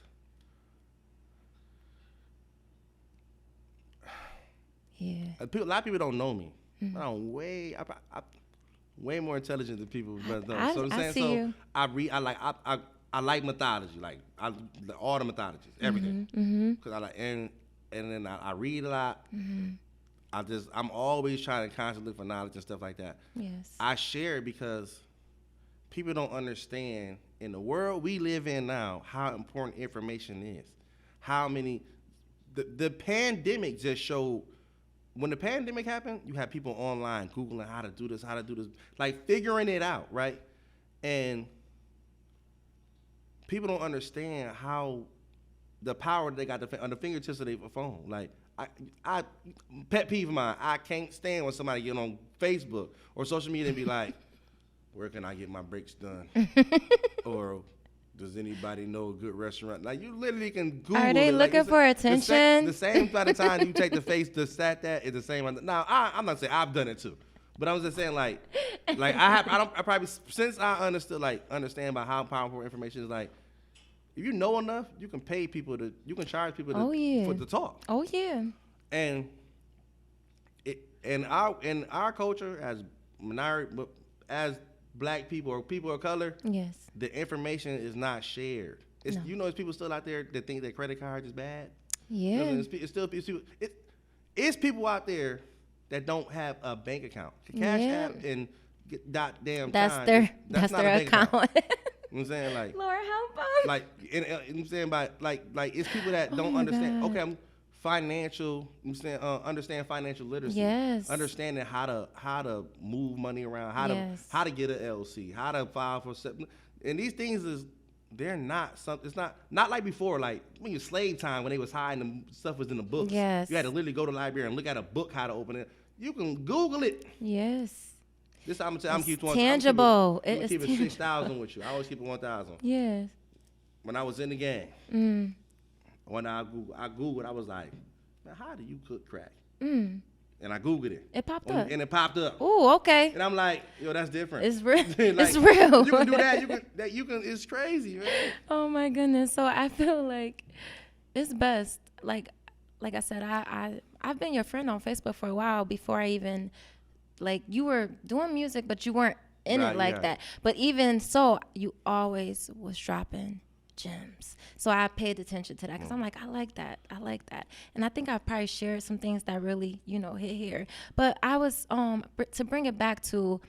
a lot of people don't know me. I'm way more intelligent than people. But no. So I'm saying, see you. I like mythology, like all the mythologies, everything. Because I like and then I read a lot. I'm always trying to constantly look for knowledge and stuff like that. Yes. I share it because people don't understand in the world we live in now how important information is. How many the pandemic just showed. When the pandemic happened, you had people online Googling how to do this, like figuring it out, right? And people don't understand how the power they got on the fingertips of their phone. Like, I pet peeve of mine, I can't stand when somebody get on Facebook or social media and be like, where can I get my breaks done? Or does anybody know a good restaurant? Like, you literally can Google. Are they looking for attention? The same by the time you take the face to stat that is the same. Now, I'm not saying I've done it too, but I'm just saying like I probably since I understand about how powerful information is. Like, if you know enough, you can pay people you can charge people to talk. Oh yeah. And in our culture as Black people or people of color, yes, the information is not shared. It's there's people still out there that think that credit cards is bad. Yeah. It's people out there that don't have a bank account. Cash App and that's their account. You know what I'm saying? Like, Lord help them. Like, you know what I'm saying? By like it's people that don't understand. God. Okay, I'm financial. I'm saying understand financial literacy. Yes. Understanding how to move money around. How to get an LC. How to file for and these things they're not something. It's not like before. Like when you slave time when they was hiding the stuff was in the books. Yes. You had to literally go to the library and look at a book how to open it. You can Google it. Yes. This I'm keeping tangible. I'm keeping 6,000 with you. I always keep it 1,000. Yes. When I was in the gang, when I Googled, I was like, man, how do you cook crack? And I Googled it. It popped up. And it popped up. Oh, okay. And I'm like, yo, that's different. It's real. Like, it's real. You can do that. You can. It's crazy, man. Oh my goodness. So I feel like it's best. Like I said, I've been your friend on Facebook for a while before I even. Like, you were doing music, but you weren't in it like that. But even so, you always was dropping gems. So I paid attention to that because I'm like, I like that. And I think I probably shared some things that really, hit here. But I was, to bring it back to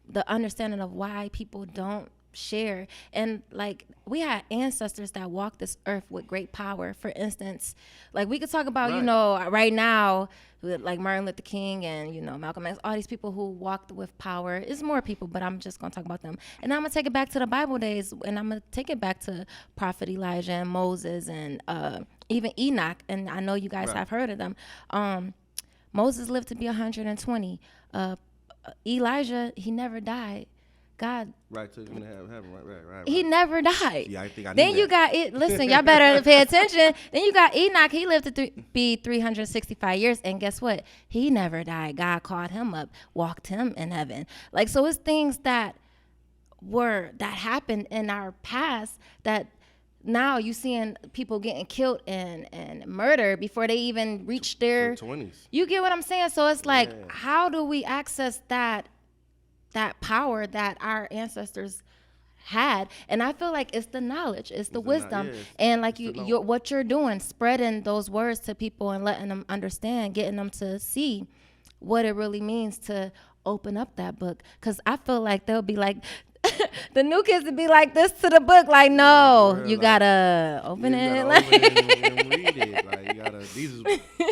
the understanding of why people don't share. And like, we had ancestors that walked this earth with great power. For instance, like we could talk about, right now, with like Martin Luther King and, Malcolm X, all these people who walked with power. It's more people, but I'm just going to talk about them. And I'm going to take it back to the Bible days, and I'm going to take it back to Prophet Elijah and Moses and even Enoch. And I know you guys have heard of them. Moses lived to be 120. Elijah, he never died. God. Right, took him to heaven. Right. He never died. Yeah, I think I knew Then that. you got it. Listen, y'all better pay attention. Then you got Enoch. He lived to be 365 years, and guess what? He never died. God called him up, walked him in heaven. Like, so it's things that happened in our past that now you seeing people getting killed and murdered before they even reach their 20s. You get what I'm saying? So it's like, how do we access that power that our ancestors had. And I feel like it's the knowledge, it's the It's the wisdom, yeah, and like it's the you're what you're doing, spreading those words to people and letting them understand, getting them to see what it really means to open up that book. Because I feel like they'll be like, the new kids would be like this to the book, like, no, real, you like, gotta open you it. gotta Like, open it and read it. Like you gotta. These is.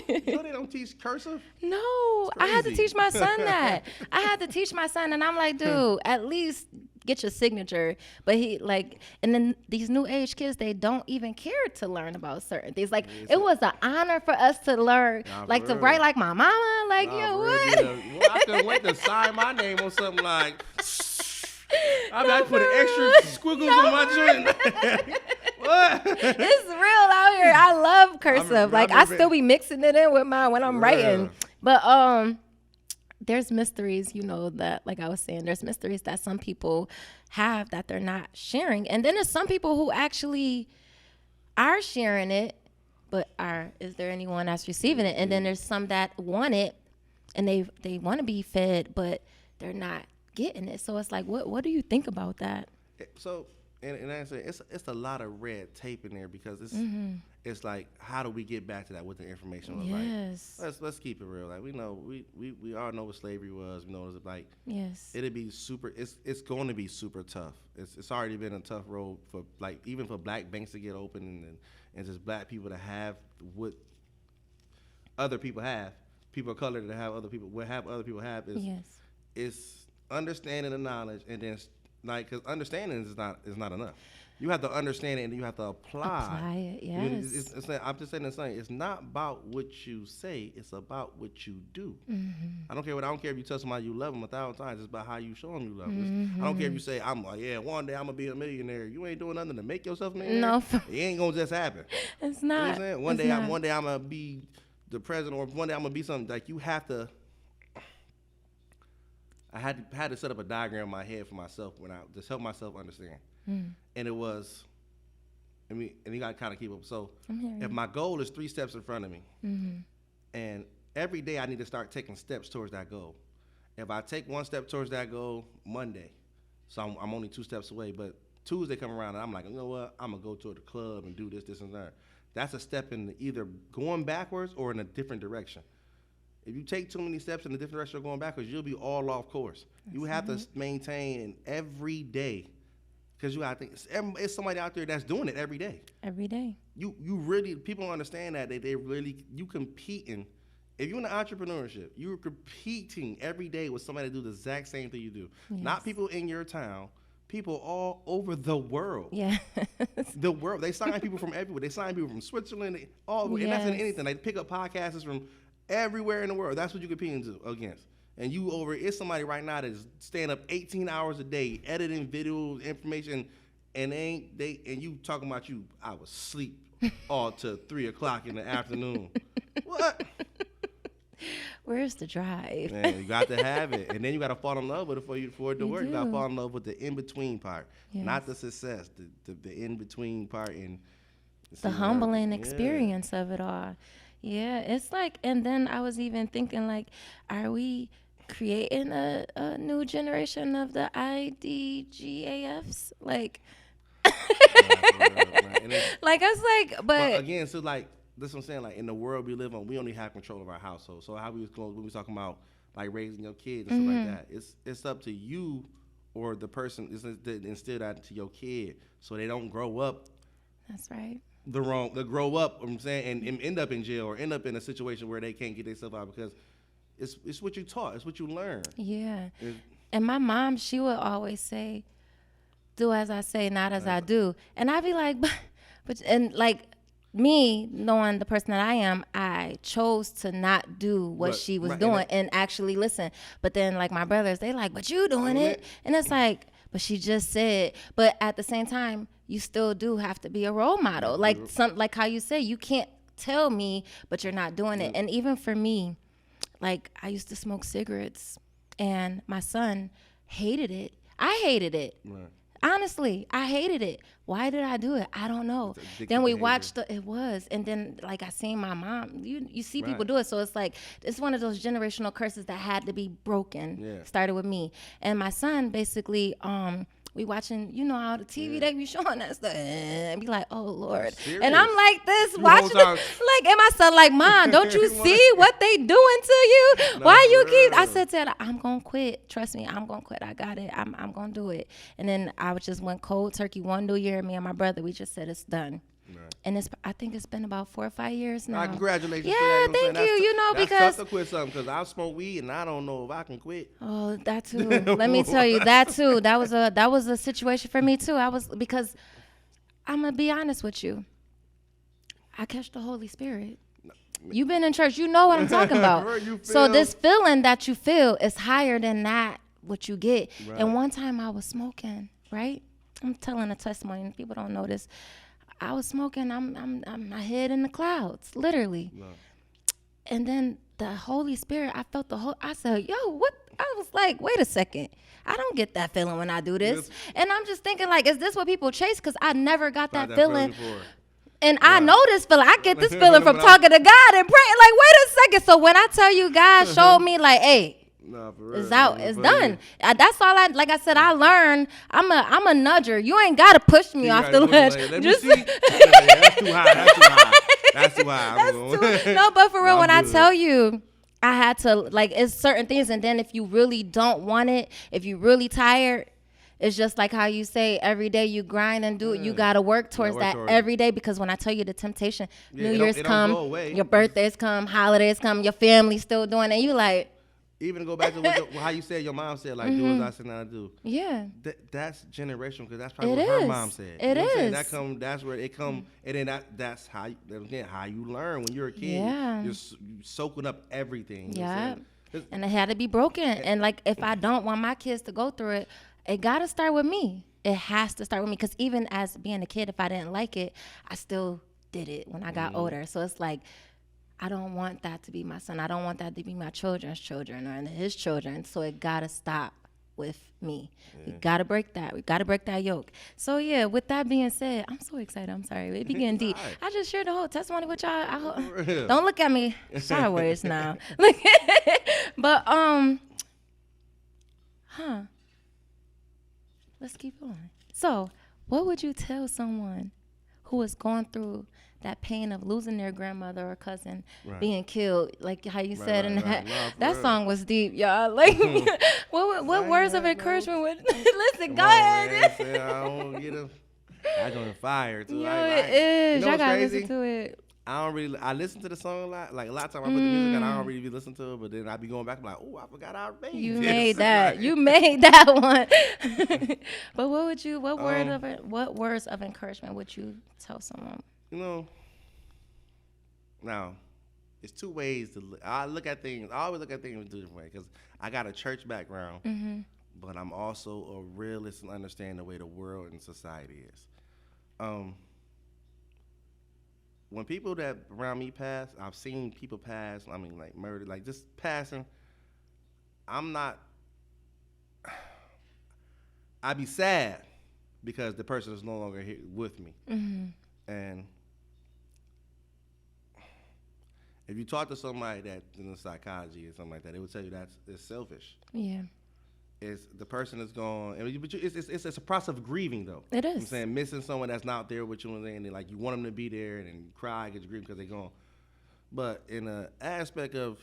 You know they don't teach cursive. no, I had to crazy. teach my son that. I had to teach my son, and I'm like, dude, at least get your signature. But he like, and then these new age kids, they don't even care to learn about certain things. Like, it was an honor for us to learn, Nah, like for to real. write like my mama. Like, Nah, yo, for real, what? well, I couldn't wait to sign my name on something like. I No, put an for extra real. squiggles No, on my for joint. What? It's real out here. I love cursive. Like, I remember- still be mixing it in with mine when I'm Yeah. writing. But there's mysteries, that, like I was saying, there's mysteries that some people have that they're not sharing. And then there's some people who actually are sharing it, but is there anyone that's receiving it? And then there's some that want it and they want to be fed, but they're not getting it. So it's like, what do you think about that? So, and I say it's a lot of red tape in there because it's like, how do we get back to that with the information? Yes. Like, let's keep it real. Like we know we all know what slavery was. We know it's like Yes. it'd be super. It's going to be super tough. It's already been a tough road for like even for black banks to get open and just black people to have what other people have. People of color to have other people have is Yes. it's understanding the knowledge and then like because understanding is not enough. You have to understand it and you have to apply it. Yes. It's like, I'm just saying the same. It's not about what you say. It's about what you do. I don't care if you tell somebody you love them 1,000 times. It's about how you show them you love them. I don't care if you say I'm like, yeah, one day I'm gonna be a millionaire. You ain't doing nothing to make yourself a millionaire. No. It ain't gonna just happen. It's You know what not. I'm saying? It's One day I'm gonna be the president, or one day I'm gonna be something. Like you have to. I had to set up a diagram in my head for myself when I just help myself understand. And it was, and you gotta kind of keep up. So if my goal is 3 steps in front of me, and every day I need to start taking steps towards that goal. If I take 1 step towards that goal Monday, so I'm only 2 steps away, but Tuesday come around and I'm like, you know what? I'm gonna go to the club and do this, and that. That's a step in either going backwards or in a different direction. If you take too many steps in a different direction or going backwards, you'll be all off course. You have to maintain every day, because you got to think it's somebody out there that's doing it every day. Every day. You really, people don't understand that they really, you competing. If you're in entrepreneurship, you're competing every day with somebody to do the exact same thing you do. Yes. Not people in your town, people all over the world. Yeah. The world. They sign people from everywhere. They sign people from Switzerland, and that's in anything. They pick up podcasters from everywhere in the world. That's what you're competing against. And it's somebody right now that's staying up 18 hours a day, editing videos, information, and you talking about I was asleep all till 3 o'clock in the afternoon. What? Where's the drive? Man, you got to have it, and then you got to fall in love with it for it to work. do. You got to fall in love with the in between part, Yes. not the success. The in between part and The humbling experience of it all. Yeah, it's like, and then I was even thinking, like, are we creating a new generation of the IDGAFs? Like, like I was like, But again, so like this is what I'm saying. Like in the world we live on, we only have control of our household. So how we was going when we was talking about like raising your kids and stuff like that. It's up to you or the person to instill that to your kid so they don't grow up that's right. they grow up, I'm saying, and end up in jail or end up in a situation where they can't get themselves out because it's what you taught, it's what you learn. Yeah. And my mom, she would always say, do as I say, not as I do. And I'd be like, but and like me, knowing the person that I am, I chose to not do what she was doing and actually listen. But then like my brothers, they like, but you doing it. And it's like, but she just said, but at the same time, you still do have to be a role model. Like like how you say, you can't tell me, but you're not doing it. And even for me, like I used to smoke cigarettes and my son hated it. I hated it. Right. Honestly, I hated it. Why did I do it? I don't know. Then we watched and then like I seen my mom, you see people do it. So it's like, it's one of those generational curses that had to be broken. Yeah. Started with me. And my son basically, we watching, you know how the TV they be showing that stuff, and be like, oh Lord, Serious? and I'm like this You watching whole it, time- like, and my son like, Mom, don't you see what they doing to you? No, Why you for keep? I real. said to her, I'm gonna quit. Trust me, I'm gonna quit. I got it. I'm gonna do it. And then I just went cold turkey one New Year. Me and my brother, we just said it's done. Right. And I think it's been about 4 or 5 years now. Congratulations. Yeah, to that, you know what I'm thank saying? you. You know, that's because tough to quit something because I smoke weed and I don't know if I can quit. oh, that too. Let me tell you, that too. That was a situation for me too. Because I'm gonna be honest with you. I catch the Holy Spirit. You've been in church, you know what I'm talking about. Right, you So feel- this feeling that you feel is higher than that what you get. Right. And one time I was smoking, right? I'm telling a testimony, and people don't know this. I was smoking. I'm my head in the clouds, literally. No. And then the Holy Spirit, I felt I said, yo, what? I was like, wait a second. I don't get that feeling when I do this. Yes. And I'm just thinking, like, is this what people chase? Because I never got Got that feeling. before. And I know this feeling. I get this feeling from When I- talking to God and praying. Like, wait a second. So when I tell you God showed me, like, hey, No, for real. it's out. man, It's but done. That's all like I said, I learned. I'm a nudger. You ain't got to push me You off gotta the look ledge. like, let me Just see. Yeah, that's too high. That's too high. That's too high. That's too, no, but for real, I'm when I good. tell you, I had to, like, it's certain things. And then if you really don't want it, if you really tired, it's just like how you say every day you grind and do it. You got to work towards work that towards it. every day, because when I tell you the temptation, Yeah, New it don't- Year's it don't come, go away. your birthdays come, holidays come, your family's still doing it. You like, Even to go back to how you said your mom said, like, do as I said not to do. yeah. That's generational because that's probably It what her is. mom said. It you know what I'm saying? is. That's where it come, and then that's how how you learn when you're a kid. Yeah. You're soaking up everything. You know what I'm Yeah. saying? It's- And it had to be broken. And like, if I don't want my kids to go through it, it got to start with me. It has to start with me. Because even as being a kid, if I didn't like it, I still did it when I got older. So it's like, I don't want that to be my son. I don't want that to be my children's children or his children. So it got to stop with me. We got to break that. We got to break that yoke. So yeah, with that being said, I'm so excited. I'm sorry. It be getting deep. Alright. I just shared the whole testimony with y'all. For real. Don't look at me sideways now. But let's keep going. So, what would you tell someone who is going through that pain of losing their grandmother or cousin Right. being killed, like how you said in right, that right. No, that for song was deep, y'all. Like, what words of right, encouragement would listen? Go Come on, man. ahead. Say, I don't get him. I joined fire too. Yo, I it is. You know Y'all what's gotta crazy? listen to it. I listen to the song a lot. Like a lot of times I put the music on, I don't really be listening to it, but then I be going back and be like, oh, I forgot I made You this. made that. Like, You made that one. But what words of encouragement would you tell someone? you know, now, it's two ways to look. I always look at things in two different ways because I got a church background, Mm-hmm. but I'm also a realist and understand the way the world and society is. When people that around me pass, I've seen people pass, I mean, like murder, like just passing. I'd be sad because the person is no longer here with me. Mm-hmm. And if you talk to somebody that in psychology or something like that, they would tell you it's selfish. Yeah. It's the person is gone, but it's a process of grieving though. It is. I'm saying missing someone that's not there with you, and then like you want them to be there and then cry because you grieve because they're gone. But in the aspect of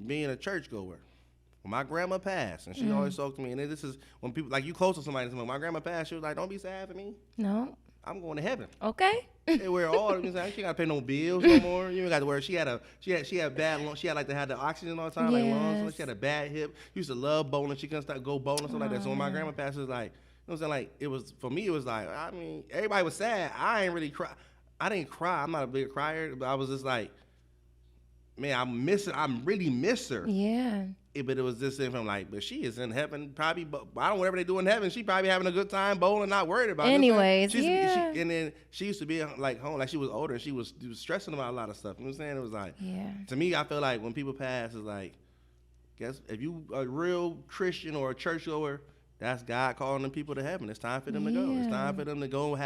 being a churchgoer, when my grandma passed, and she always talked to me, and then this is when people like you close to somebody. My grandma passed, she was like, "Don't be sad for me. No. I'm going to heaven." Okay. They wear all. You know, she got to pay no bills no more. You ain't got to worry. She had bad lungs. She had like to have the oxygen all the time, like lungs. Yes. She had a bad hip. Used to love bowling. She couldn't stop go bowling stuff like that. So when my grandma passed, it was like, you know what I'm saying? Like it was for me. It was like, I mean, everybody was sad. I ain't really cry. I didn't cry. I'm not a big crier, but I was just like, man, I really miss her. Yeah. But it was this thing from like, but she is in heaven probably. But I don't know whatever they do in heaven. She probably having a good time bowling, not worried about it. Anyways, She's- yeah. and then she used to be like home, like she was older. And she was stressing about a lot of stuff. You know what I'm saying? It was like, Yeah. to me, I feel like when people pass, it's like, guess if you a real Christian or a churchgoer, that's God calling them people to heaven. It's time for them to go. It's Yeah. time for them to go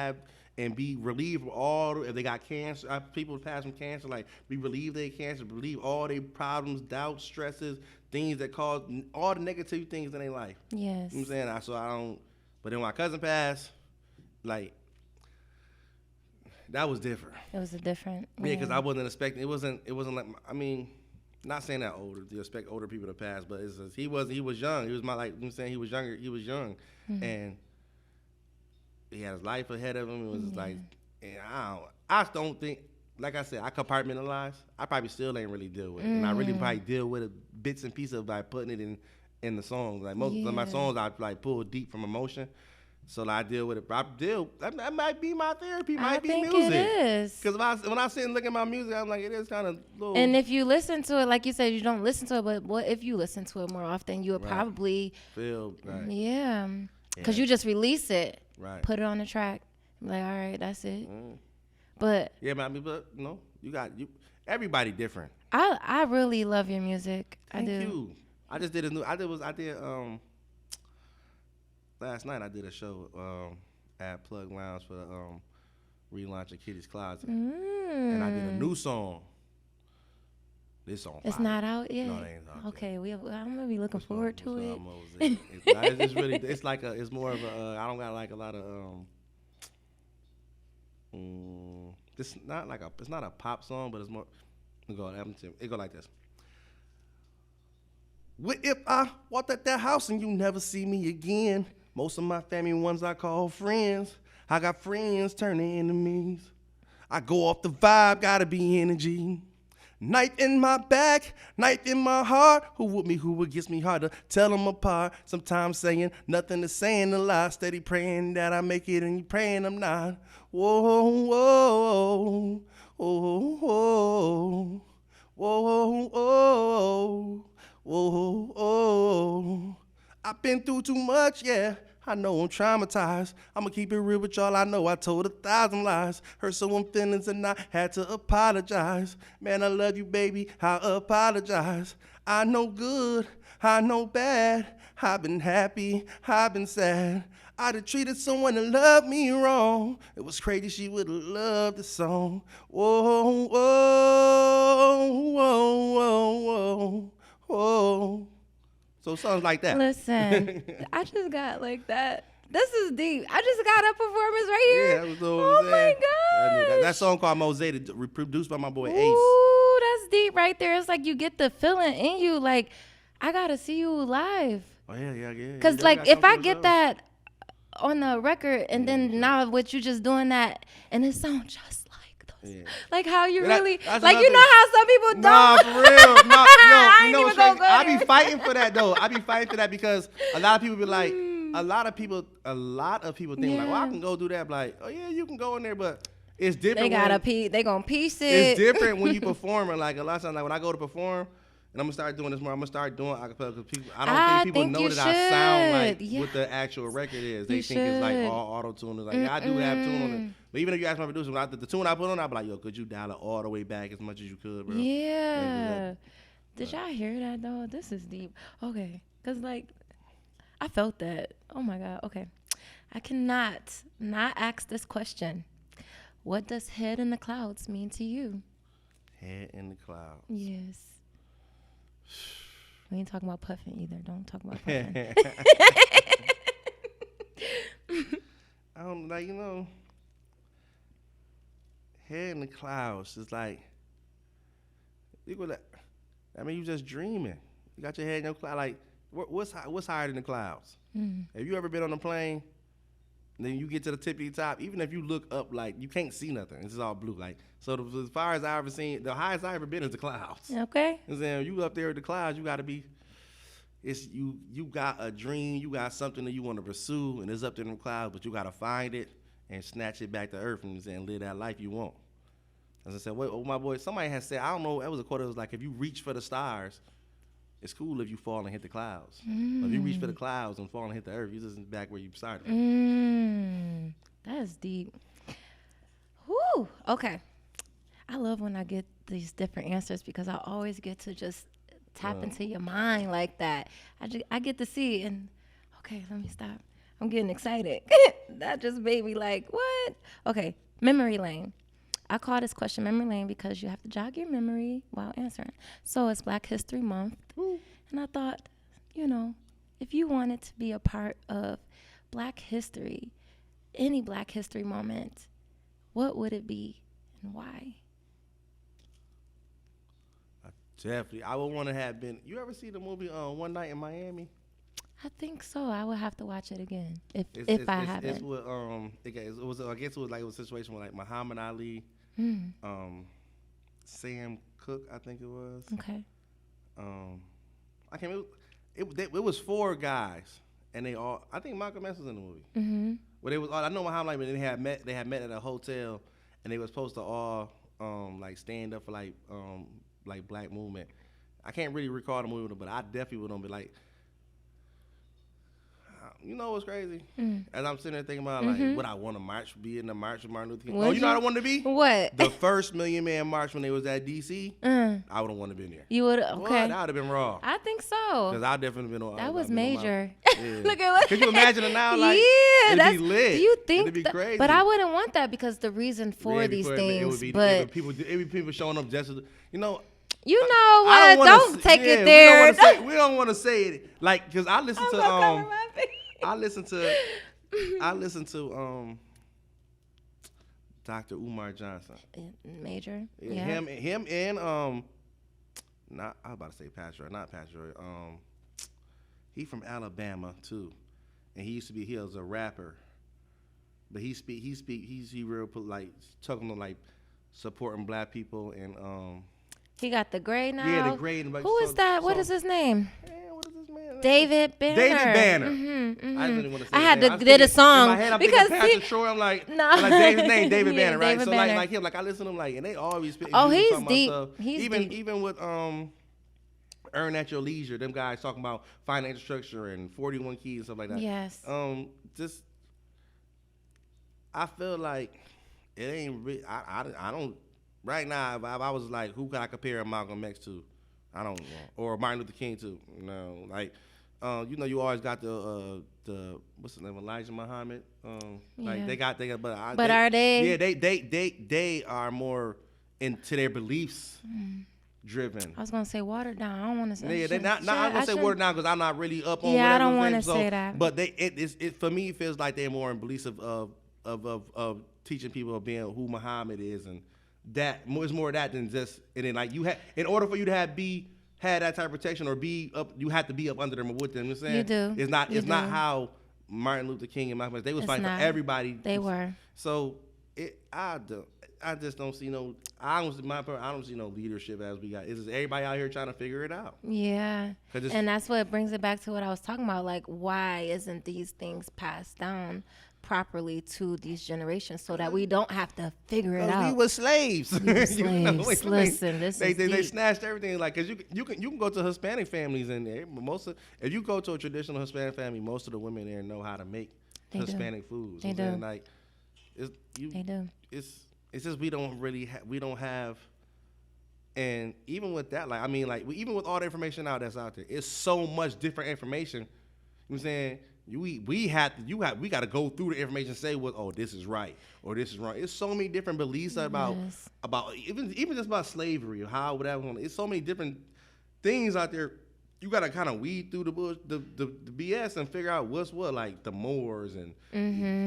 and be relieved of all, if they got cancer, people pass from cancer, like be relieved of their cancer, relieve all their problems, doubts, stresses, things that cause all the negative things in their life. Yes. You know what I'm saying? But then when my cousin passed, like, that was different. It was a different. Yeah, because I wasn't expecting. It wasn't like. I mean, not saying that older. You expect older people to pass, but it's just, he was young. He was my, like, you know what I'm saying, he was younger. He was young, and he had his life ahead of him. It was just like, and I don't think. Like I said, I compartmentalize. I probably still ain't really deal with it, and I really probably deal with it bits and pieces by putting it in the songs. Like most of my songs, I like pull deep from emotion. So like, I deal with it. That might be my therapy. Might be music. I think it is. Because when I sit and look at my music, I'm like, it is kind of little. And if you listen to it, like you said, you don't listen to it, but what if you listen to it more often, you would probably feel right. Yeah, because you just release it, right? Put it on the track, like, all right, that's it. But yeah, but everybody different. I really love your music. Thank you. I just did last night I did a show at Plug Lounge for the relaunch of Kitty's Closet, and I did a new song. This song. It's not out yet. No, it ain't out. Okay, I'm gonna be looking forward to it. It's more of a. I don't got like a lot of. It's not a pop song, but it's more. It go like this. What if I walked at that house and you never see me again? Most of my family ones I call friends. I got friends turning enemies. I go off the vibe, gotta be energy. Knife in my back, knife in my heart. Who with me, who against me, hard to tell them apart. Sometimes saying nothing to saying a lie. Steady praying that I make it and you praying I'm not. Whoa, whoa, whoa, whoa, whoa, whoa, whoa, whoa. I've been through too much, yeah. I know I'm traumatized. I'ma keep it real with y'all. I know I told 1,000 lies. Hurt someone's feelings and I had to apologize. Man, I love you, baby. I apologize. I know good. I know bad. I've been happy. I've been sad. I'd have treated someone that loved me wrong. It was crazy. She would have loved the song. Whoa, whoa, whoa, whoa, whoa, whoa. So songs like that. Listen, I just got like that. This is deep. I just got a performance right here. Yeah, that was oh my gosh. That song called Mosaic, produced by my boy Ace. Ooh, that's deep right there. It's like you get the feeling in you. Like, I gotta see you live. Oh yeah. Cause like if I get that on the record and then now with you just doing that and it sounds just like how you really like you know how some people don't. Nah, for real. No, you know what's crazy? I be fighting for that though. I be fighting for that because a lot of people be like, a lot of people think like, well, I can go do that. Like, oh yeah, you can go in there, but it's different. They gonna piece it. It's different when you performing. Like a lot of times, like when I go to perform. And I'm gonna start doing this more. I'm gonna start doing acapella because I don't think people know that I sound like what the actual record is. They think it's like all auto tune. Like I do have tune on it, but even if you ask my producer, when the tune I put on, I'll be like, yo, could you dial it all the way back as much as you could, bro? Yeah. Did y'all hear that though? This is deep. Okay, cause like I felt that. Oh my God. Okay, I cannot not ask this question. What does head in the clouds mean to you? Head in the clouds. Yes. We ain't talking about puffing either. Don't talk about puffing. I don't like, head in the clouds is like, I mean, you just dreaming. You got your head in your cloud. Like, what's higher than the clouds? Have you ever been on a plane? And then you get to the tip of your top. Even if you look up, like you can't see nothing. It's all blue. Like as far as I ever seen, the highest I ever been is the clouds. Okay. And then you up there with the clouds, you got to be. It's you got a dream. You got something that you want to pursue, and it's up there in the clouds. But you got to find it and snatch it back to earth and live that life you want. As I said, my boy, somebody has said, I don't know. That was a quote. It was like, if you reach for the stars, it's cool if you fall and hit the clouds. But if you reach for the clouds and fall and hit the earth, you're just back where you started. That's deep. Whew. Okay. I love when I get these different answers because I always get to just tap into your mind like that. I get to see it and, okay, let me stop. I'm getting excited. That just made me like, what? Okay, memory lane. I call this question memory lane because you have to jog your memory while answering. So it's Black History Month. And I thought, if you wanted to be a part of Black history, any Black history moment, what would it be and why? Definitely. I would want to have been. You ever see the movie One Night in Miami? I think so. I would have to watch it again It's, if it's, I it's, haven't. it's with it was I guess it was like a situation with like Muhammad Ali, Sam Cooke, I think it was. Okay. I can't. It was 4 guys, and they all. I think Malcolm X was in the movie. Mm-hmm. But it was. I know Muhammad Ali, but they had met. They had met at a hotel, and they were supposed to all like stand up for like Black movement. I can't really recall the movie, but I definitely would be like. You know what's crazy? As I'm sitting there thinking about like, would I want to be in the march with Martin Luther King? Would You know you? what I wanted to be? What? The first Million Man March when they was at DC. I would have wanted to be there. You would What? okay. That would have been raw. I think so. Because I definitely been on. That was I've been on my- major. Yeah. Look at what. Could you imagine it now? Like, yeah, it'd that's be lit. Do you think? It'd be crazy. But I wouldn't want that because the reason for Yeah, these before things. it would be, but it would be people showing up just as you know. you know I what? Don't take it there. We don't want to say it like because I listen to I listen to Dr. Umar Johnson. Major. Yeah. Him and not I was about to say Patrick, not Patrick. He from Alabama too, and he was a rapper, but he's real like talking to like supporting Black people and He got the gray now. yeah, the gray. Like, Who is that? What is his name? Man, what is this man? David Banner. David Banner. I didn't want to say I had his to name. did a In song my head, I'm because thinking Patrick Shore. I'm like, No. like David's name, David Yeah, Banner, right? David So Banner. like him, like I listen to him, like, and they always spit. Oh, music he's talking about deep. stuff. He's even deep. even with Earn at Your Leisure, them guys talking about financial structure and 41 keys and stuff like that. Yes. Just I feel like it ain't. I don't. Right now, if I was like, who could I compare Malcolm X to? I don't know. Or Martin Luther King to. No, like, you know, you always got the what's his name, Elijah Muhammad. Like Yeah. they got, But are they? Yeah, they are more into their beliefs driven. I was gonna say watered down. I don't want to say. Yeah, they not. I'm gonna say watered down because I'm not really up on. Yeah, I don't want wanna say that. But it for me it feels like they're more in beliefs of teaching people of being who Muhammad is, and that it's more of that than just. And then like you had in order for you to had that type of protection or be up, you have to be up under them or with them. You know what I'm saying? You do. It's not. You It's not do. how Martin Luther King and Malcolm X, they was It's fighting not. for everybody. They were. So I just don't see no. I don't see no leadership as we got. It's just everybody out here trying to figure it out. Yeah. 'Cause it's- And that's what brings it back to what I was talking about. Like, why isn't these things passed down properly to these generations so that we don't have to figure it out? We were slaves. We were You know, slaves. Listen, this they, is they, they deep. snatched everything. Like, cause you can go to Hispanic families and if you go to a traditional Hispanic family, most of the women there know how to make They do. Hispanic foods. They You know what I'm do. saying? Like, They do. It's just we don't have. And even with that, like I mean, like even with all the information that's out there, it's so much different information. You know what I'm saying? We got to go through the information and say this is right or this is wrong. It's so many different beliefs about even just about slavery or how whatever. It's so many different things out there. You got to kind of weed through the BS and figure out what's what, like the Moors and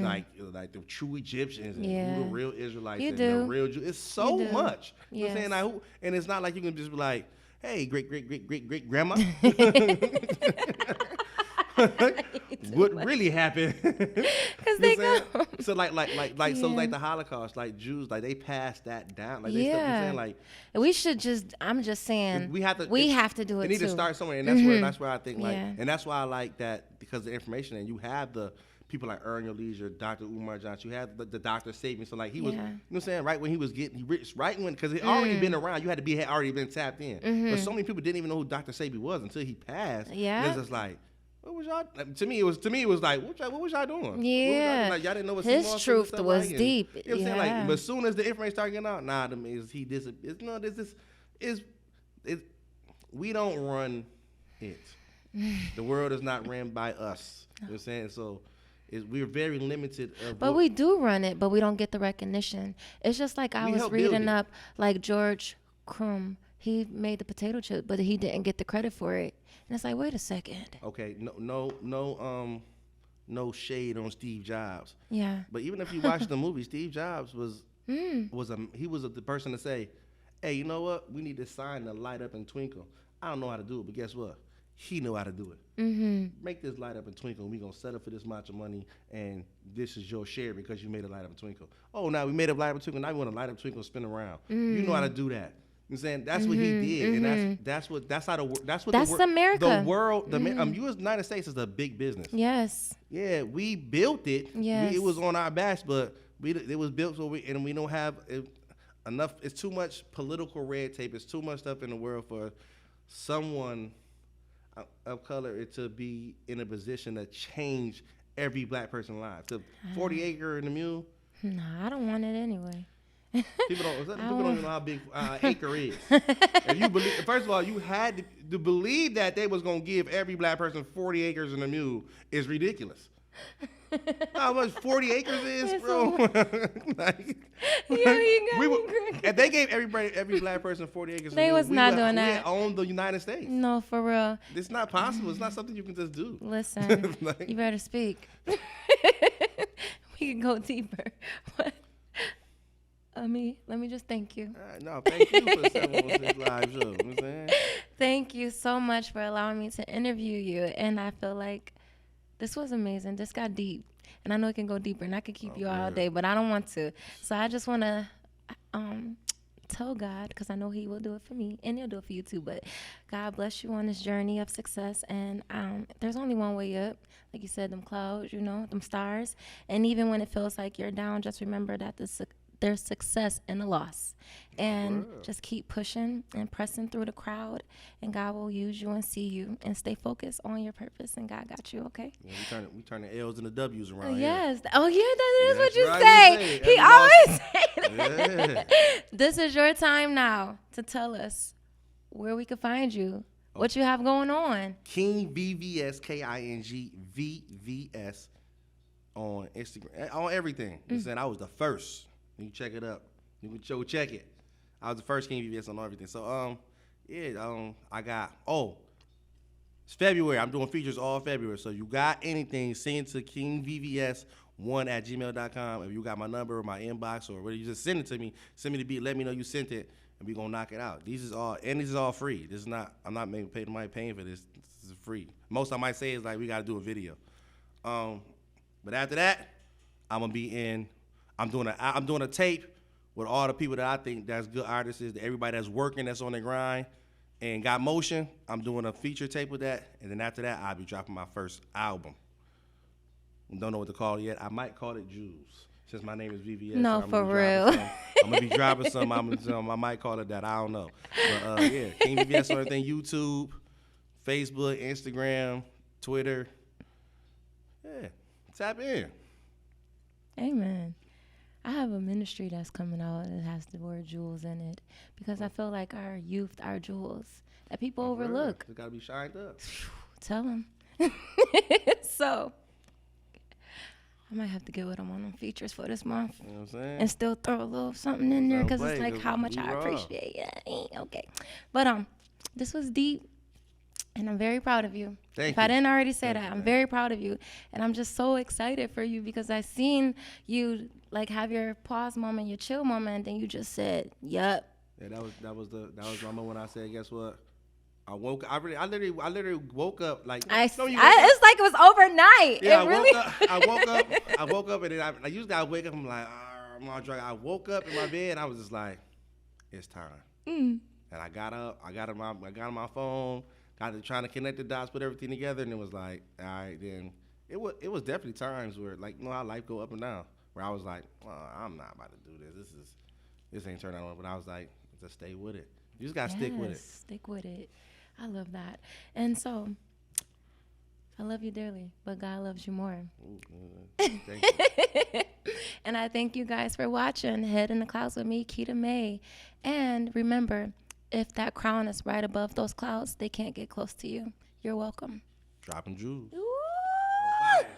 like the true Egyptians and who the real Israelites You and do. the real Jews. It's so You do. much. You know what I'm saying? Yes. Like, and it's not like you can just be like, hey, great grandma. What really happened? Because they go. So like so Yeah. like the Holocaust, like Jews, like they passed that down. Like they stuff, you know what I'm Yeah. saying? Like We should just, I'm just saying, we have to do it They need too. to start somewhere, and that's where I think like, Yeah. and that's why I like that because the information, and you have the people like Earn Your Leisure, Dr. Umar Johnson, you have the doctor saving. So like he was, Yeah. you know what I'm saying, right when he was getting rich, right when because he already been around, you had already been tapped in. But so many people didn't even know who Dr. Sabi was until he passed. Yeah. And it's just like. What was y'all? To me, it was like, what was y'all doing? What was y'all Yeah. doing? Like y'all didn't know what His CMOS was truth and stuff was like, and- deep. You know what I'm saying? Yeah. Like, but as soon as the information started getting out, nah, we don't run it. The world is not ran by us. You know what I'm saying? So we're very limited. But we do run it, but we don't get the recognition. It's just like I We was help build reading it. up, like George Crumb, he made the potato chip, but he didn't get the credit for it. And it's like, wait a second. Okay, no shade on Steve Jobs. Yeah. But even if you watch the movie, Steve Jobs was the person to say, hey, you know what? We need this sign to light up and twinkle. I don't know how to do it, but guess what? He knew how to do it. Make this light up and twinkle, and we're going to settle for this much of money, and this is your share because you made it light up and twinkle. Oh, now we made it light up and twinkle. Now we want to light up and twinkle and spin around. You know how to do that. You know what I'm saying? That's what he did, and that's America. The world, the United States is a big business. Yes. Yeah, we built it. Yes. It was on our backs, but it was built so we don't have enough. It's too much political red tape. It's too much stuff in the world for someone of color to be in a position to change every black person's life. The 40 acre and the mule. Nah, I don't want it anyway. People don't even know how big acre is. If you believe, first of all, you had to believe that they was gonna give every black person 40 acres and a mule is ridiculous. How much 40 acres is, bro? If they gave every black person 40 acres, they was not doing that. We own the United States. No, for real. It's not possible. It's not something you can just do. Listen, you better speak. We can go deeper. Let me just thank you. No, thank you for 716 Live Show. You know what I'm saying? Thank you so much for allowing me to interview you. And I feel like this was amazing. This got deep. And I know it can go deeper, and I could keep you all day, but I don't want to. So I just want to tell God, because I know he will do it for me, and he'll do it for you too, but God bless you on this journey of success. And there's only one way up. Like you said, them clouds, them stars. And even when it feels like you're down, just remember that there's success in the loss, and just keep pushing and pressing through the crowd, and God will use you and see you, and stay focused on your purpose, and God got you. Okay. Yeah, we turn the L's into W's around yes. here. Oh yeah, that is what you right, say. He always say that. This is your time now to tell us where we can find you, what you have going on. King Vvs, King Vvs on Instagram, on everything. You said I was the first. You can check it up. You can check it. I was the first King Vvs on everything. So I got it's February. I'm doing features all February. So you got anything, send to kingvvs1@gmail.com. If you got my number or my inbox or whatever, you just send it to me. Send me the beat. Let me know you sent it, and we gonna knock it out. This is all free. This is not. I'm not paying for this. This is free. Most I might say is like we gotta do a video. But after that, I'm gonna be in. I'm doing a tape with all the people that I think that's good artists, everybody that's working, that's on the grind, and got motion. I'm doing a feature tape with that, and then after that, I'll be dropping my first album. Don't know what to call it yet. I might call it Jules, since my name is VVS. No, for real. I'm gonna be dropping some. I might call it that. I don't know. But yeah, King VVS on everything: YouTube, Facebook, Instagram, Twitter. Yeah, tap in. Amen. I have a ministry that's coming out that has the word jewels in it, because I feel like our youth are jewels that people overlook. They gotta be shined up. Tell them. So I might have to get with them on them features for this month. You know what I'm saying? And still throw a little something in there, because it's like how much I appreciate it. Okay. But this was deep. And I'm very proud of you. Thank you. I didn't already say that, I'm very proud of you. And I'm just so excited for you, because I seen you like have your pause moment, your chill moment, and then you just said, "Yup." Yeah, that was my moment when I said, "Guess what?" I literally woke up like. It's like it was overnight. Yeah, I woke up, and then I usually I wake up. I'm like, I'm all drunk. I woke up in my bed, and I was just like, "It's time." And I got up. I got on my phone. Got to trying to connect the dots, put everything together, and it was like, all right, then it was definitely times where, like, how life go up and down, where I was like, well, I'm not about to do this. This ain't turning on. But I was like, just stay with it. You just gotta stick with it. Stick with it. I love that. And so, I love you dearly, but God loves you more. Thank you. And I thank you guys for watching Head in the Clouds with me, KettaMay. And remember, if that crown is right above those clouds, they can't get close to you. You're welcome. Dropping jewels. Ooh.